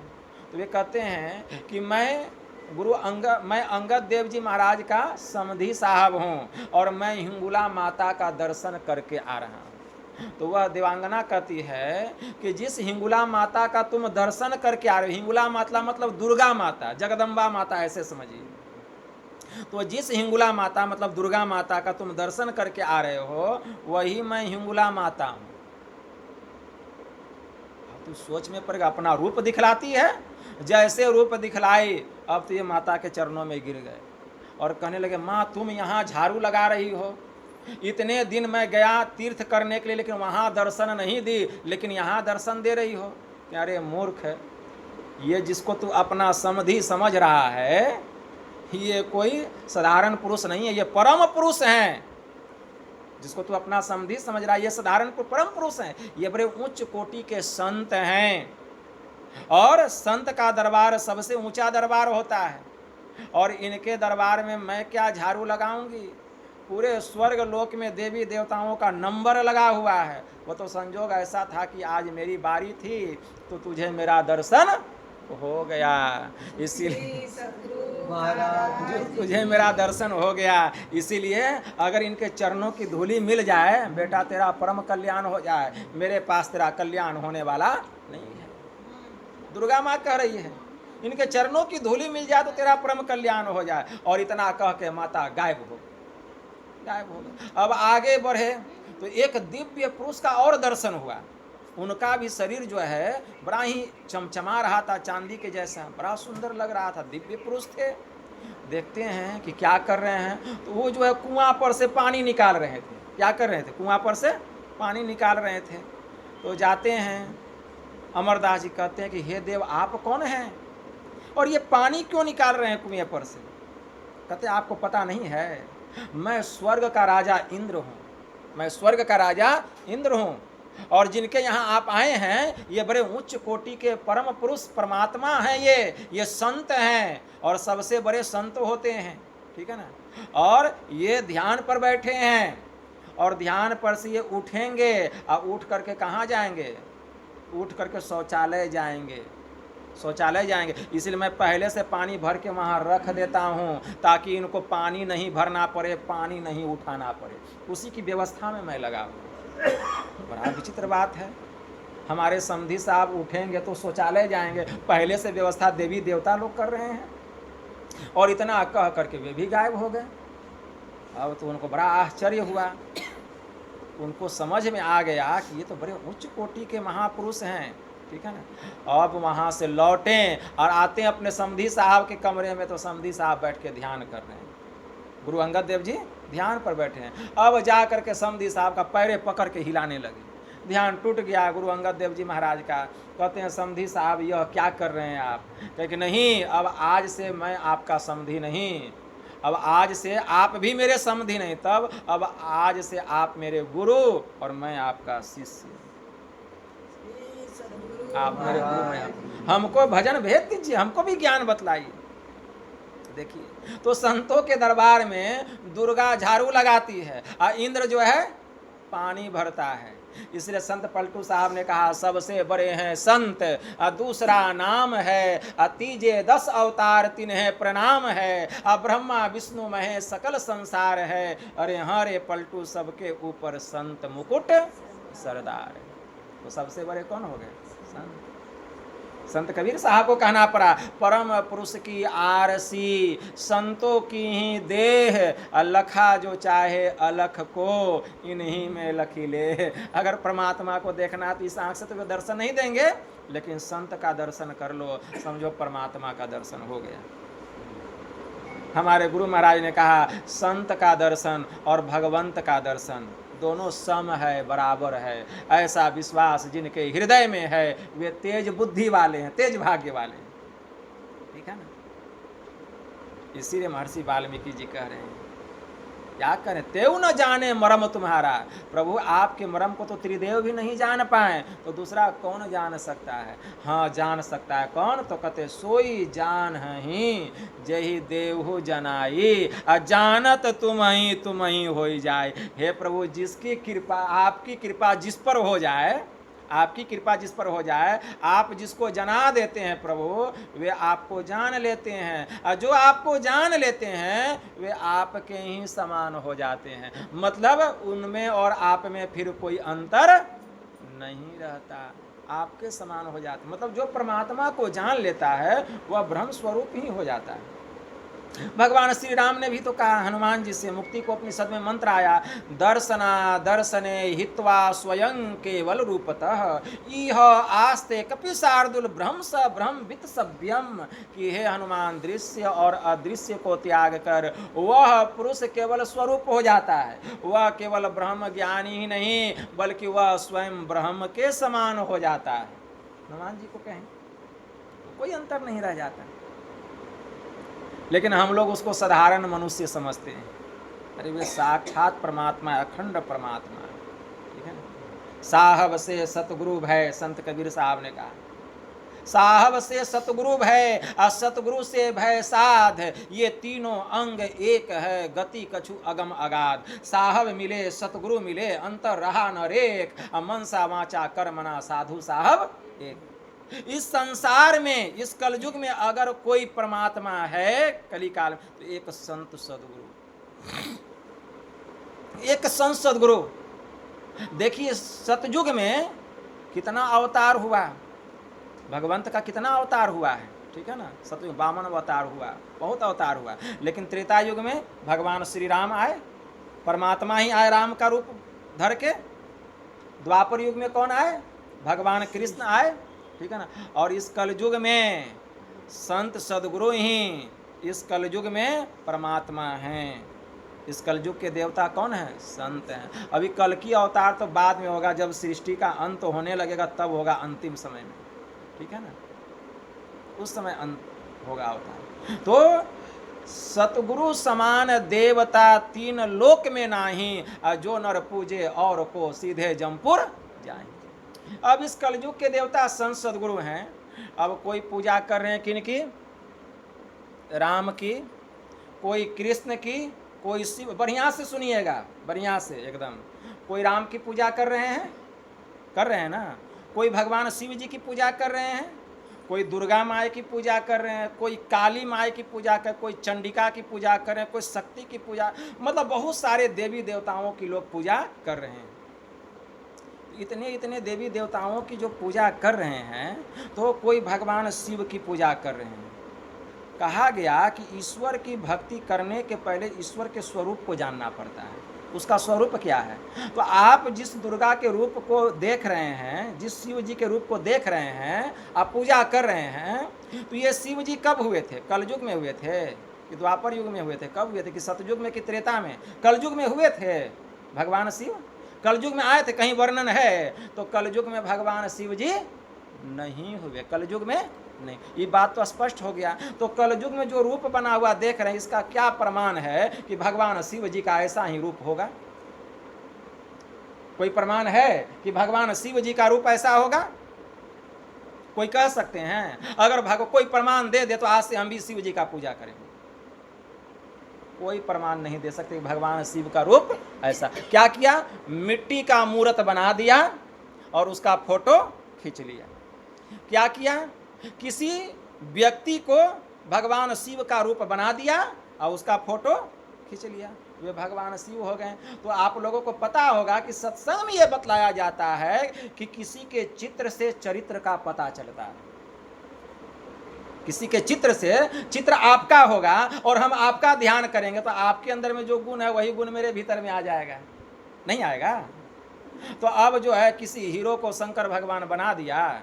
तो वे कहते हैं कि मैं अंगद देव जी महाराज का समधी साहब हूँ और मैं हिंगुला माता का दर्शन करके आ रहा हूँ। तो वह देवांगना कहती है कि जिस हिंगुला माता का तुम दर्शन करके आ रहे हो, हिंगुला माता मतलब दुर्गा माता, जगदम्बा माता ऐसे समझिए। तो जिस हिंगुला माता मतलब दुर्गा माता का तुम दर्शन करके आ रहे हो वही मैं हिंगुला माता हूँ। तो सोच में पड़ेगा, अपना रूप दिखलाती है, जैसे रूप दिखलाई अब तो ये माता के चरणों में गिर गए और कहने लगे माँ तुम यहाँ झाड़ू लगा रही हो, इतने दिन मैं गया तीर्थ करने के लिए लेकिन वहाँ दर्शन नहीं दी, लेकिन यहाँ दर्शन दे रही हो। अरे मूर्ख है, ये जिसको तू अपना समधी समझ रहा है ये कोई साधारण पुरुष नहीं है, ये परम पुरुष हैं। जिसको तू अपना समधी समझ रहा है, ये साधारण परम पुरुष हैं, ये बड़े उच्च कोटि के संत हैं। और संत का दरबार सबसे ऊंचा दरबार होता है, और इनके दरबार में मैं क्या झाड़ू लगाऊंगी। पूरे स्वर्ग लोक में देवी देवताओं का नंबर लगा हुआ है। वो तो संजोग ऐसा था कि आज मेरी बारी थी तो तुझे मेरा दर्शन हो गया, इसीलिए तुझे मेरा दर्शन हो गया। इसीलिए अगर इनके चरणों की धूली मिल जाए, बेटा तेरा परम कल्याण हो जाए, मेरे पास तेरा कल्याण होने वाला नहीं है। दुर्गा माँ कह रही है, इनके चरणों की धूली मिल जाए तो तेरा परम कल्याण हो जाए। और इतना कह के माता गायब हो गई। अब आगे बढ़े तो एक दिव्य पुरुष का और दर्शन हुआ। उनका भी शरीर जो है बड़ा ही चमचमा रहा था, चांदी के जैसा, बड़ा सुंदर लग रहा था, दिव्य पुरुष थे। देखते हैं कि क्या कर रहे हैं, तो वो जो है कुआं पर से पानी निकाल रहे थे। क्या कर रहे थे? कुआं पर से पानी निकाल रहे थे। तो जाते हैं, अमरदास जी कहते हैं कि हे देव आप कौन हैं और ये पानी क्यों निकाल रहे हैं कुएं पर से? कहते आपको पता नहीं है, मैं स्वर्ग का राजा इंद्र हूँ, मैं स्वर्ग का राजा इंद्र हूँ। और जिनके यहाँ आप आए हैं ये बड़े उच्च कोटि के परम पुरुष परमात्मा हैं, ये संत हैं और सबसे बड़े संत होते हैं, ठीक है ना। और ये ध्यान पर बैठे हैं और ध्यान पर से ये उठेंगे और उठ करके कहाँ जाएंगे? उठ करके शौचालय जाएंगे, शौचालय जाएंगे। इसलिए मैं पहले से पानी भर के वहाँ रख देता हूँ ताकि इनको पानी नहीं भरना पड़े, पानी नहीं उठाना पड़े, उसी की व्यवस्था में मैं लगा हूँ। बड़ा विचित्र बात है। हमारे समधी साहब उठेंगे तो शौचालय जाएंगे, पहले से व्यवस्था देवी देवता लोग कर रहे हैं, और इतना कह करके वे भी गायब हो गए। अब तो उनको बड़ा आश्चर्य हुआ, उनको समझ में आ गया कि ये तो बड़े उच्च कोटि के महापुरुष हैं, ठीक है ना। अब वहाँ से लौटें और आते हैं अपने समधी साहब के कमरे में, तो समधी साहब बैठ के ध्यान कर रहे हैं। गुरु अंगद देव जी ध्यान पर बैठे हैं। अब जा करके समधी साहब का पैरे पकड़ के हिलाने लगे, ध्यान टूट गया गुरु अंगद देव जी महाराज का। कहते हैं समधी साहब यह क्या कर रहे हैं आप? कहे कि नहीं, अब आज से मैं आपका समधी नहीं, अब आज से आप भी मेरे समधी नहीं, तब अब आज से आप मेरे गुरु और मैं आपका शिष्य। आप मेरे गुरु, मैं हमको भजन भेज दीजिए, हमको भी ज्ञान बतलाइए। देखिए, तो संतों के दरबार में दुर्गा झाड़ू लगाती है और इंद्र जो है पानी भरता है। इसलिए संत पलटू साहब ने कहा सबसे बड़े हैं संत, दूसरा नाम है, तीजे 10 अवतार तिन्हें प्रणाम है, ब्रह्मा विष्णु महेश सकल संसार है। अरे हाँ रे पलटू, सबके ऊपर संत मुकुट सरदार। तो सबसे बड़े कौन हो गए? संत। संत कबीर साहब को कहना पड़ा, परम पुरुष की आरसी, संतों की ही देह, लखा जो चाहे अलख को इन्हीं में लखी ले। अगर परमात्मा को देखना तो इस आंख से तो वे दर्शन नहीं देंगे, लेकिन संत का दर्शन कर लो, समझो परमात्मा का दर्शन हो गया। हमारे गुरु महाराज ने कहा संत का दर्शन और भगवंत का दर्शन दोनों सम है, बराबर है। ऐसा विश्वास जिनके हृदय में है वे तेज बुद्धि वाले हैं, तेज भाग्य वाले हैं, ठीक है ना। इसीलिए महर्षि वाल्मीकि जी कह रहे हैं, क्या करें, तेऊ न जाने मरम तुम्हारा। प्रभु आपके मरम को तो त्रिदेव भी नहीं जान पाए, तो दूसरा कौन जान सकता है? हाँ जान सकता है, कौन? तो कहते सोई जान ही जही देव जनाई, जानत तुम ही हो जाए। हे प्रभु, जिसकी कृपा, आपकी कृपा जिस पर हो जाए, आपकी कृपा जिस पर हो जाए, आप जिसको जना देते हैं प्रभु, वे आपको जान लेते हैं, और जो आपको जान लेते हैं वे आपके ही समान हो जाते हैं। मतलब उनमें और आप में फिर कोई अंतर नहीं रहता, आपके समान हो जाते। मतलब जो परमात्मा को जान लेता है वह ब्रह्म स्वरूप ही हो जाता है। भगवान श्री राम ने भी तो कहा हनुमान जी से, मुक्ति को उपनिषद में मंत्र आया, दर्शना दर्शने हित्वा स्वयं केवल रूपतः इह आस्ते कपि शार्दुल ब्रह्म स ब्रह्म वित सभ्यम। कि हे हनुमान, दृश्य और अदृश्य को त्याग कर वह पुरुष केवल स्वरूप हो जाता है। वह केवल ब्रह्म ज्ञानी ही नहीं बल्कि वह स्वयं ब्रह्म के समान हो जाता है। हनुमान जी को कहें कोई अंतर नहीं रह जाता। लेकिन हम लोग उसको साधारण मनुष्य समझते हैं। अरे वे साक्षात परमात्मा है, अखंड परमात्मा है, ठीक है ना। साहब से सतगुरु भय, संत कबीर साहब ने कहा, साहब से सतगुरु भय और सतगुरु से भय साध, ये तीनों अंग एक है, गति कछु अगम अगाध। साहब मिले सतगुरु मिले, अंतर रहा न रेक, मनसा वाचा कर्मना साधु साहब एक। इस संसार में, इस कलयुग में अगर कोई परमात्मा है कलिकाल में, तो एक संत सदगुरु, एक संत सदगुरु। देखिए सतयुग में कितना अवतार हुआ, भगवंत का कितना अवतार हुआ है, ठीक है ना। सतयुग वामन अवतार हुआ, बहुत अवतार हुआ। लेकिन त्रेता युग में भगवान श्री राम आए, परमात्मा ही आए राम का रूप धर के। द्वापर युग में कौन आए, भगवान कृष्ण आए, ठीक है ना। और इस कलयुग में संत सदगुरु ही इस कलयुग में परमात्मा हैं। इस कलयुग के देवता कौन है, संत हैं। अभी कल की अवतार तो बाद में होगा, जब सृष्टि का अंत होने लगेगा तब होगा, अंतिम समय में, ठीक है ना, उस समय अंत होगा अवतार। तो सतगुरु समान देवता तीन लोक में नाही, जो नर पूजे और को सीधे जमपुर जाए। अब इस कलयुग के देवता संत सदगुरु हैं। अब कोई पूजा कर रहे हैं किनकी, राम की, कोई कृष्ण की, कोई शिव। बढ़िया से सुनिएगा, बढ़िया से एकदम। कोई राम की पूजा कर रहे हैं ना, कोई भगवान शिव जी की पूजा कर रहे हैं, कोई दुर्गा माई की पूजा कर रहे हैं, कोई काली माई की पूजा कर, कोई चंडिका की पूजा कर रहे हैं, कोई शक्ति की पूजा, मतलब बहुत सारे देवी देवताओं की लोग पूजा कर रहे हैं। इतने इतने देवी देवताओं की जो पूजा कर रहे हैं, तो कोई भगवान शिव की पूजा कर रहे हैं। कहा गया कि ईश्वर की भक्ति करने के पहले ईश्वर के स्वरूप को जानना पड़ता है, उसका स्वरूप क्या है। तो आप जिस दुर्गा के रूप को देख रहे हैं, जिस शिव जी के रूप को देख रहे हैं, आप पूजा कर रहे हैं, तो ये शिव जी कब हुए थे, कलयुग में हुए थे कि द्वापर युग में हुए थे, कब हुए थे, कि सतयुग में कि त्रेता में, कलयुग में हुए थे भगवान शिव, कलयुग में आए थे। कहीं वर्णन है तो कलयुग में भगवान शिव जी नहीं हुए, कलयुग में नहीं। ये बात तो स्पष्ट हो गया। तो कलयुग में जो रूप बना हुआ देख रहे हैं, इसका क्या प्रमाण है कि भगवान शिव जी का ऐसा ही रूप होगा? कोई प्रमाण है कि भगवान शिव जी का रूप ऐसा होगा? कोई कह सकते हैं? अगर कोई प्रमाण दे दे तो आज से हम भी शिव जी का पूजा करेंगे। कोई प्रमाण नहीं दे सकते भगवान शिव का रूप ऐसा। क्या किया? मिट्टी का मूर्त बना दिया और उसका फोटो खींच लिया। क्या किया? किसी व्यक्ति को भगवान शिव का रूप बना दिया और उसका फोटो खींच लिया, वे भगवान शिव हो गए। तो आप लोगों को पता होगा कि सत्संग में यह बतलाया जाता है कि किसी के चित्र से चरित्र का पता चलता है। किसी के चित्र से, चित्र आपका होगा और हम आपका ध्यान करेंगे तो आपके अंदर में जो गुण है वही गुण मेरे भीतर में आ जाएगा, नहीं आएगा? तो अब जो है किसी हीरो को शंकर भगवान बना दिया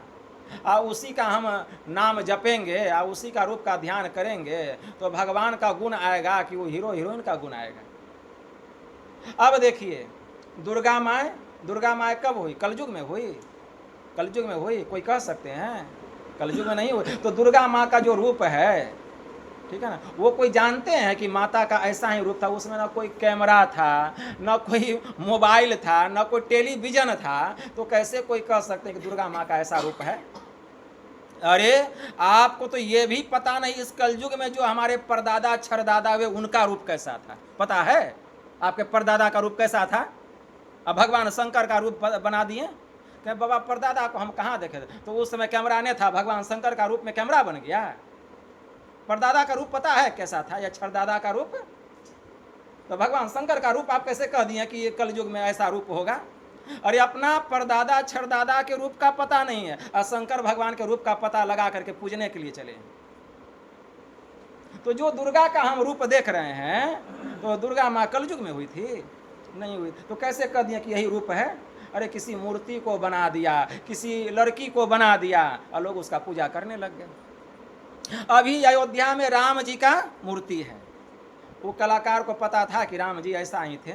और उसी का हम नाम जपेंगे और उसी का रूप का ध्यान करेंगे तो भगवान का गुण आएगा कि वो हीरो हीरोइन का गुण आएगा। अब देखिए दुर्गा माँ कब हुई? कलयुग में हुई, कलयुग में हुई। कोई कह सकते हैं कलयुग में नहीं हुई? तो दुर्गा माँ का जो रूप है, ठीक है ना, वो कोई जानते हैं कि माता का ऐसा ही रूप था? उसमें ना कोई कैमरा था, ना कोई मोबाइल था, ना कोई टेलीविजन था, तो कैसे कोई कह सकते हैं कि दुर्गा माँ का ऐसा रूप है? अरे आपको तो ये भी पता नहीं इस कलयुग में जो हमारे परदादा छरदादा हुए उनका रूप कैसा था, पता है? आपके परदादा का रूप कैसा था? अब भगवान शंकर का रूप बना दिए कि बाबा परदादा को हम कहाँ देखे थे? तो उस समय कैमरा नहीं था, भगवान शंकर का रूप में कैमरा बन गया। परदादा का रूप पता है कैसा था, या छरदादा का रूप? तो भगवान शंकर का रूप आप कैसे कह दिए कि ये कलयुग में ऐसा रूप होगा? अरे अपना परदादा छरदादा के रूप का पता नहीं है और शंकर भगवान के रूप का पता लगा करके पूजने के लिए चले। तो जो दुर्गा का हम रूप देख रहे हैं तो दुर्गा माँ कलयुग में हुई थी? नहीं हुई। तो कैसे कह दिया कि यही रूप है? अरे किसी मूर्ति को बना दिया, किसी लड़की को बना दिया और लोग उसका पूजा करने लग गए। अभी अयोध्या में राम जी का मूर्ति है, वो कलाकार को पता था कि राम जी ऐसा ही थे,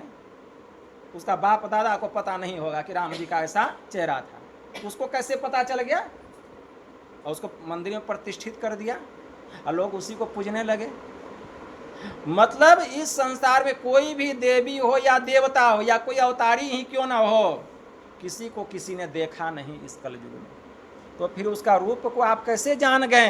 उसका बाप दादा को पता नहीं होगा कि राम जी का ऐसा चेहरा था। उसको कैसे पता चल गया? और उसको मंदिर में प्रतिष्ठित कर दिया और लोग उसी को पूजने लगे। मतलब इस संसार में कोई भी देवी हो या देवता हो या कोई अवतारी ही क्यों ना हो, किसी को किसी ने देखा नहीं इस कलयुग में, तो फिर उसका रूप को आप कैसे जान गए?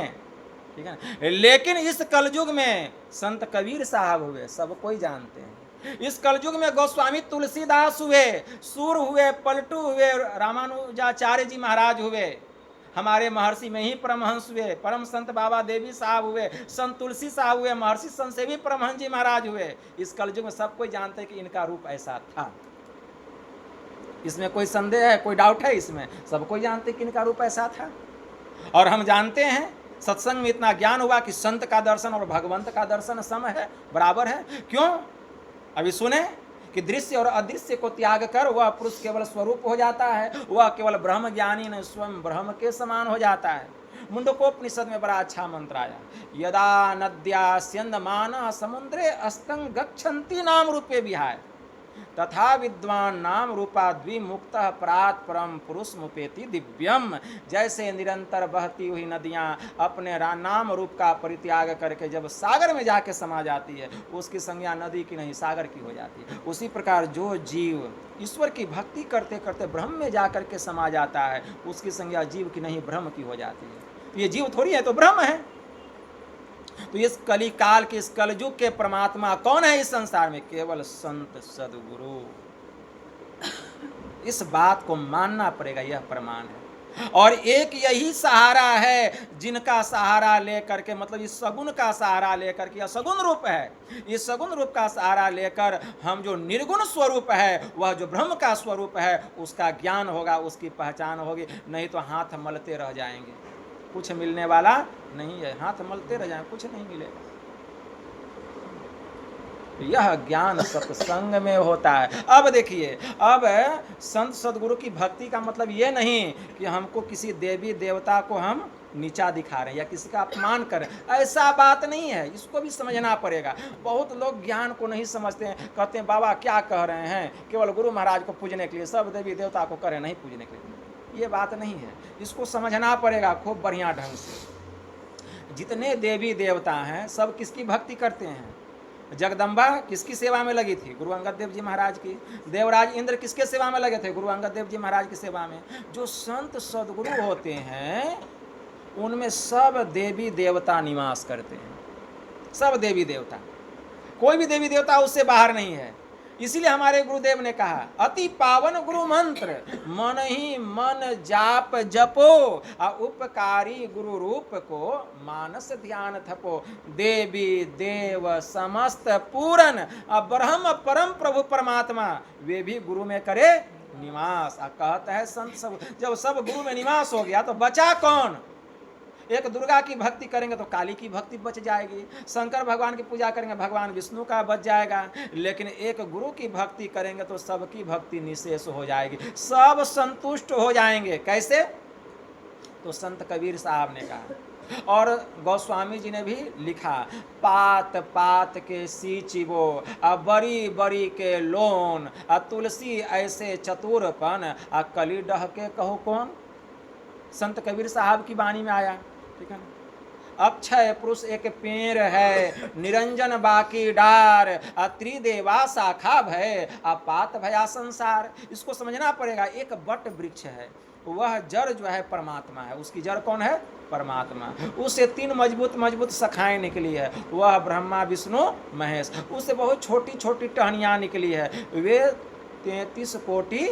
ठीक है ना। लेकिन इस कलयुग में संत कबीर साहब हुए, सब कोई जानते हैं। इस कलयुग में गोस्वामी तुलसीदास हुए, सूर हुए, पलटू हुए, रामानुजाचार्य जी महाराज हुए, हमारे महर्षि में ही परमहंस हुए, परम संत बाबा देवी साहब हुए, संत तुलसी साहब हुए, महर्षि संत सेवी परमहंस जी महाराज हुए। इस कलयुग में सब कोई जानते हैं कि इनका रूप ऐसा था। इसमें कोई संदेह है, कोई डाउट है? इसमें सब कोई जानते कि इनका रूप ऐसा था। और हम जानते हैं सत्संग में इतना ज्ञान हुआ कि संत का दर्शन और भगवंत का दर्शन सम है, बराबर है। क्यों? अभी सुने कि दृश्य और अदृश्य को त्याग कर वह पुरुष केवल स्वरूप हो जाता है, वह केवल ब्रह्म ज्ञानी नहीं स्वयं ब्रह्म के समान हो जाता है। मुंडकोपनिषद में बड़ा अच्छा मंत्र आया, यदा नद्या स्यंदमान समुद्रे अस्तंग गच्छन्ति नाम रूपे विहाय तथा विद्वान नाम रूपाद्विमुक्त परात् परम पुरुष मुपेति दिव्यम। जैसे निरंतर बहती हुई नदियां अपने नाम रूप का परित्याग करके जब सागर में जाके समा जाती है, उसकी संज्ञा नदी की नहीं सागर की हो जाती है। उसी प्रकार जो जीव ईश्वर की भक्ति करते करते ब्रह्म में जाकर के समा जाता है, उसकी संज्ञा जीव की नहीं ब्रह्म की हो जाती है। तो ये जीव थोड़ी है, तो ब्रह्म है। तो इस कली काल के, इस कलयुग के परमात्मा कौन है इस संसार में? केवल संत सदगुरु। इस बात को मानना पड़ेगा, यह प्रमाण है। और एक यही सहारा है जिनका सहारा लेकर के, मतलब इस सगुण का सहारा लेकर के, यह सगुण रूप है, इस सगुण रूप का सहारा लेकर हम जो निर्गुण स्वरूप है, वह जो ब्रह्म का स्वरूप है, उसका ज्ञान होगा, उसकी पहचान होगी। नहीं तो हाथ मलते रह जाएंगे, कुछ मिलने वाला नहीं है। हाथ मलते रह जाए, कुछ नहीं मिलेगा। यह ज्ञान सत्संग में होता है। अब देखिए, अब संत सदगुरु की भक्ति का मतलब ये नहीं कि हमको किसी देवी देवता को हम नीचा दिखा रहे हैं या किसी का अपमान करें, ऐसा बात नहीं है। इसको भी समझना पड़ेगा। बहुत लोग ज्ञान को नहीं समझते हैं, कहते हैं बाबा क्या कह रहे हैं, केवल गुरु महाराज को पूजने के लिए, सब देवी देवता को करें, नहीं पूजने के लिए। ये बात नहीं है, इसको समझना पड़ेगा खूब बढ़िया ढंग से। जितने देवी देवता हैं सब किसकी भक्ति करते हैं? जगदम्बा किसकी सेवा में लगी थी? गुरु अंगद देव जी महाराज की। देवराज इंद्र किसके सेवा में लगे थे? गुरु अंगद देव जी महाराज की सेवा में। जो संत सदगुरु होते हैं उनमें सब देवी देवता निवास करते हैं, सब देवी देवता, कोई भी देवी देवता उससे बाहर नहीं है। इसीलिए हमारे गुरुदेव ने कहा, अति पावन गुरु मंत्र मन ही मन जाप जपो, उपकारी गुरु रूप को मानस ध्यान थपो, देवी देव समस्त पूरन ब्रह्म परम प्रभु परमात्मा वे भी गुरु में करे निवास। कहता है संत सब, जब सब गुरु में निवास हो गया तो बचा कौन? एक दुर्गा की भक्ति करेंगे तो काली की भक्ति बच जाएगी, शंकर भगवान की पूजा करेंगे भगवान विष्णु का बच जाएगा, लेकिन एक गुरु की भक्ति करेंगे तो सबकी भक्ति निशेष हो जाएगी, सब संतुष्ट हो जाएंगे। कैसे? तो संत कबीर साहब ने कहा, और गोस्वामी जी ने भी लिखा, पात पात के सींचिबो बड़ी बड़ी के लोन, तुलसी ऐसे चतुरपन कली डह के कहो कौन। संत कबीर साहब की वाणी में आया, ठीक है ना। अक्षय पुरुष एक पेड़ है, निरंजन बाकी डार, त्रिदेवा शाखा भय, पात भया संसार। इसको समझना पड़ेगा। एक बट वृक्ष है, वह जड़ जो है परमात्मा है, उसकी जड़ कौन है? परमात्मा। उससे तीन मजबूत मजबूत शाखाएं निकली है, वह ब्रह्मा विष्णु महेश। उससे बहुत छोटी छोटी टहनियाँ निकली है, वे 33 कोटि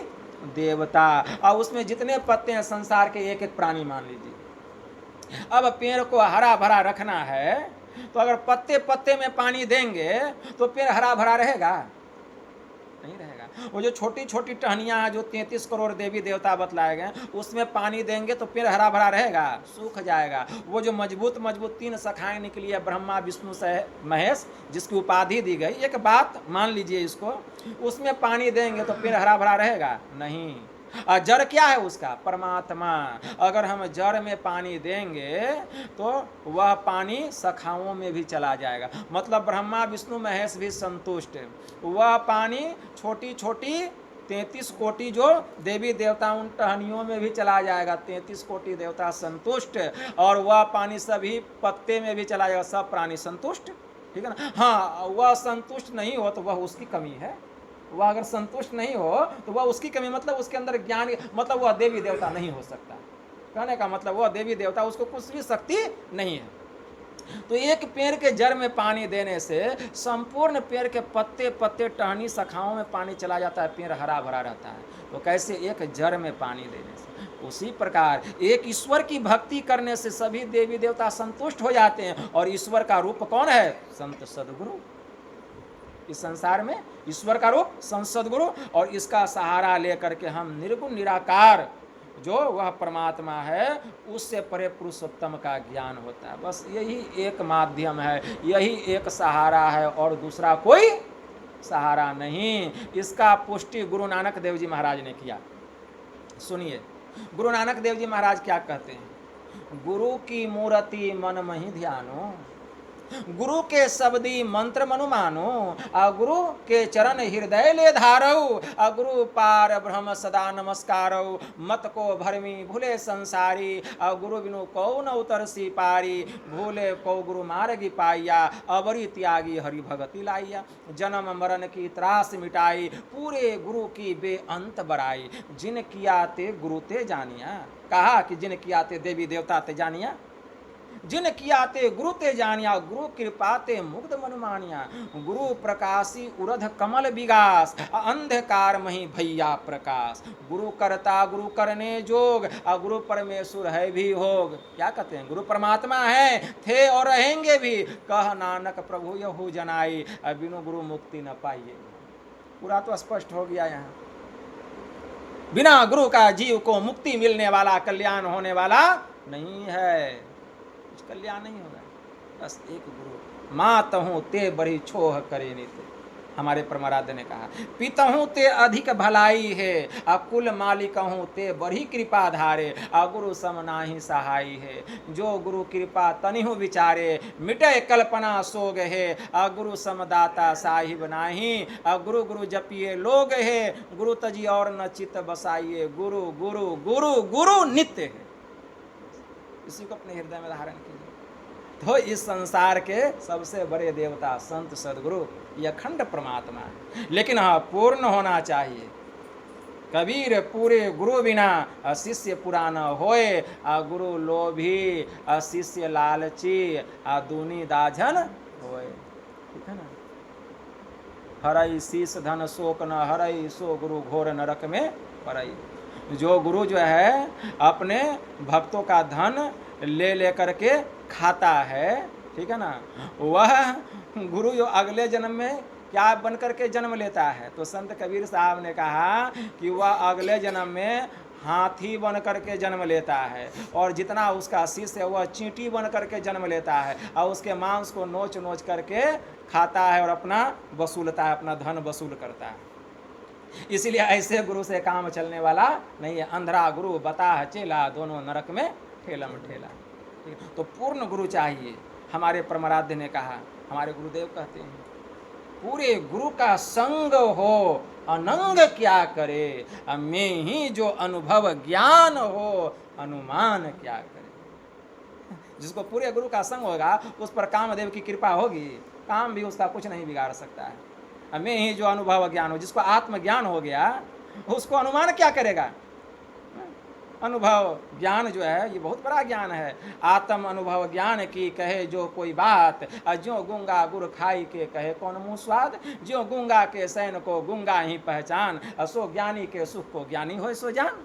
देवता। और उसमें जितने पत्ते हैं संसार के एक एक प्राणी मान लीजिए। अब पेड़ को हरा भरा रखना है तो अगर पत्ते पत्ते में पानी देंगे तो पेड़ हरा भरा रहेगा? नहीं रहेगा। वो जो छोटी छोटी टहनियाँ हैं, जो 33 करोड़ देवी देवता बतलाए गए, उसमें पानी देंगे तो पेड़ हरा भरा रहेगा? सूख जाएगा। वो जो मजबूत मजबूत 3 शाखाएं निकली है, ब्रह्मा विष्णु महेश, जिसकी उपाधि दी गई, एक बात मान लीजिए इसको, उसमें पानी देंगे तो पेड़ हरा भरा रहेगा? नहीं। जड़ क्या है उसका? परमात्मा। अगर हम जड़ में पानी देंगे तो वह पानी शाखाओं में भी चला जाएगा, मतलब ब्रह्मा विष्णु महेश भी संतुष्ट। वह पानी छोटी छोटी 33 कोटि जो देवी देवता उन टहनियों में भी चला जाएगा, 33 कोटि देवता संतुष्ट। और वह पानी सभी पत्ते में भी चला जाएगा, सब प्राणी संतुष्ट। ठीक है ना। हाँ, वह संतुष्ट नहीं हो तो वह उसकी कमी है, वह अगर संतुष्ट नहीं हो तो वह उसकी कमी, मतलब उसके अंदर ज्ञान, मतलब वह देवी देवता नहीं हो सकता। कहने का मतलब वह देवी देवता, उसको कुछ भी शक्ति नहीं है। तो एक पेड़ के जड़ में पानी देने से संपूर्ण पेड़ के पत्ते पत्ते टहनी शाखाओं में पानी चला जाता है, पेड़ हरा भरा रहता है। तो कैसे एक जड़ में पानी देने से, उसी प्रकार एक ईश्वर की भक्ति करने से सभी देवी देवता संतुष्ट हो जाते हैं। और ईश्वर का रूप कौन है? संत सद्गुरु। इस संसार में ईश्वर का रूप संत सद्गुरु, और इसका सहारा लेकर के हम निर्गुण निराकार जो वह परमात्मा है उससे परे पुरुषोत्तम का ज्ञान होता है। बस यही एक माध्यम है, यही एक सहारा है, और दूसरा कोई सहारा नहीं। इसका पुष्टि गुरु नानक देव जी महाराज ने किया। सुनिए, गुरु नानक देव जी महाराज क्या कहते हैं? गुरु की मूर्ति मन मही ध्यानो, गुरु के शब्दी मंत्र मनु मानो, गुरु के चरण हृदय ले धारो, गुरु पार ब्रह्म सदा नमस्कारो, मत को भरमी भूले संसारी, गुरु बिनु कौ न उतरसी पारी, भूले को गुरु मार्गी पाइया, अबरी त्यागी हरि भगति लाइया, जन्म मरण की त्रास मिटाई, पूरे गुरु की बेअंत बड़ाई, जिन किया ते गुरु ते जानिया। कहा कि जिन किया ते देवी देवता ते जानिया, जिन किया ते गुरु ते जानिया, गुरु कृपा ते मुग्ध मन मानिया, गुरु प्रकाशी उरध कमल विगास, अंधकार मही भैया प्रकाश, गुरु करता गुरु करने जोग, गुरु परमेश्वर है भी होग। क्या कहते हैं? गुरु परमात्मा है, थे और रहेंगे भी, कह नानक प्रभु यहू जनाई, बिनु गुरु मुक्ति न पाइए। पूरा तो स्पष्ट हो गया यहाँ। बिना गुरु का जीव को मुक्ति मिलने वाला, कल्याण होने वाला नहीं है, कल्याण नहीं होगा। बस एक गुरु, मातहूँ ते बड़ी छोह करे नीते, हमारे परमाराध्य ने कहा, पितहूँ ते अधिक भलाई है, कुल मालिकहूँ ते बड़ी कृपा धारे, गुरु सम नाही सहाई है, जो गुरु कृपा तनिहु विचारे, मिटे कल्पना सोग है, गुरु समदाता साहिब नाही, गुरु गुरु जपिए लोग है, गुरु तजी और न चित्त बसाइए, गुरु गुरु गुरु गुरु नित्य है। इसी को अपने हृदय में धारण कीजिए। तो इस संसार के सबसे बड़े देवता संत सद्गुरु, यह अखंड परमात्मा है। लेकिन हाँ, पूर्ण होना चाहिए। कबीर पूरे गुरु बिना शिष्य पुराना होए, गुरु लोभी शिष्य लालची, दूनी दाझन होए। ठीक है ना। हरई शीस धन शोक न हरई, सो गुरु घोर नरक में पड़ई। जो गुरु जो है अपने भक्तों का धन ले लेकर के खाता है, ठीक है ना, वह गुरु जो अगले जन्म में क्या बन करके जन्म लेता है? तो संत कबीर साहब ने कहा कि वह अगले जन्म में हाथी बन करके जन्म लेता है, और जितना उसका शिष्य है वह चींटी बन करके जन्म लेता है, और उसके मांस को नोच नोच करके खाता है और अपना वसूलता है, अपना धन वसूल करता है। इसलिए ऐसे गुरु से काम चलने वाला नहीं है। अंधरा गुरु बताह चेला, दोनों नरक में ठेलम ठेला। तो पूर्ण गुरु चाहिए। हमारे परमाराध्य ने कहा, हमारे गुरुदेव कहते हैं, पूरे गुरु का संग हो अनंग क्या करे, में ही जो अनुभव ज्ञान हो अनुमान क्या करे। जिसको पूरे गुरु का संग होगा उस पर कामदेव की कृपा होगी, काम भी उसका कुछ नहीं बिगाड़ सकता है। में ही जो अनुभव ज्ञान हो, जिसको आत्मज्ञान हो गया उसको अनुमान क्या करेगा। अनुभव ज्ञान जो है ये बहुत बड़ा ज्ञान है। आत्म अनुभव ज्ञान की कहे जो कोई बात, ज्यों गूंगा गुड़ खाई के कहे कौन मुँह स्वाद, ज्यों गूंगा के सैन को गूंगा ही पहचान, सो ज्ञानी के सुख को ज्ञानी हो सो जान।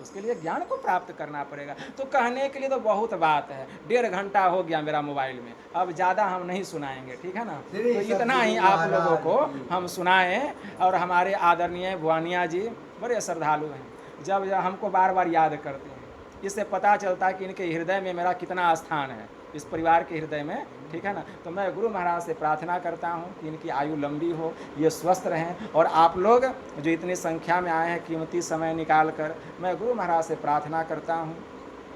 उसके लिए ज्ञान को प्राप्त करना पड़ेगा। तो कहने के लिए तो बहुत बात है। 1.5 घंटा हो गया मेरा मोबाइल में, अब ज़्यादा हम नहीं सुनाएंगे, ठीक है ना। तो इतना ही आप लोगों को हम सुनाएं। और हमारे आदरणीय भुवानिया जी बड़े श्रद्धालु हैं, जब हमको बार बार याद करते हैं, इससे पता चलता है कि इनके हृदय में मेरा कितना स्थान है, इस परिवार के हृदय में, ठीक है ना। तो मैं गुरु महाराज से प्रार्थना करता हूँ कि इनकी आयु लंबी हो, ये स्वस्थ रहें। और आप लोग जो इतनी संख्या में आए हैं कीमती समय निकाल कर, मैं गुरु महाराज से प्रार्थना करता हूँ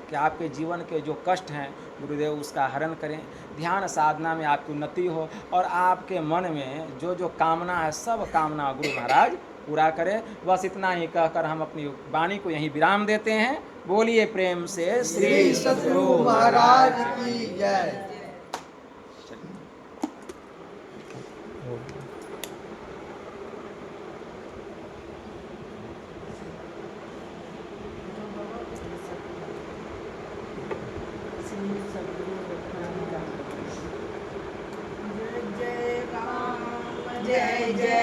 कि आपके जीवन के जो कष्ट हैं गुरुदेव उसका हरण करें, ध्यान साधना में आपकी उन्नति हो, और आपके मन में जो जो कामना है सब कामना गुरु महाराज पूरा करें। बस इतना ही कहकर हम अपनी वाणी को यहीं विराम देते हैं। बोलिए प्रेम से श्री सद्गुरु महाराज की जय। जय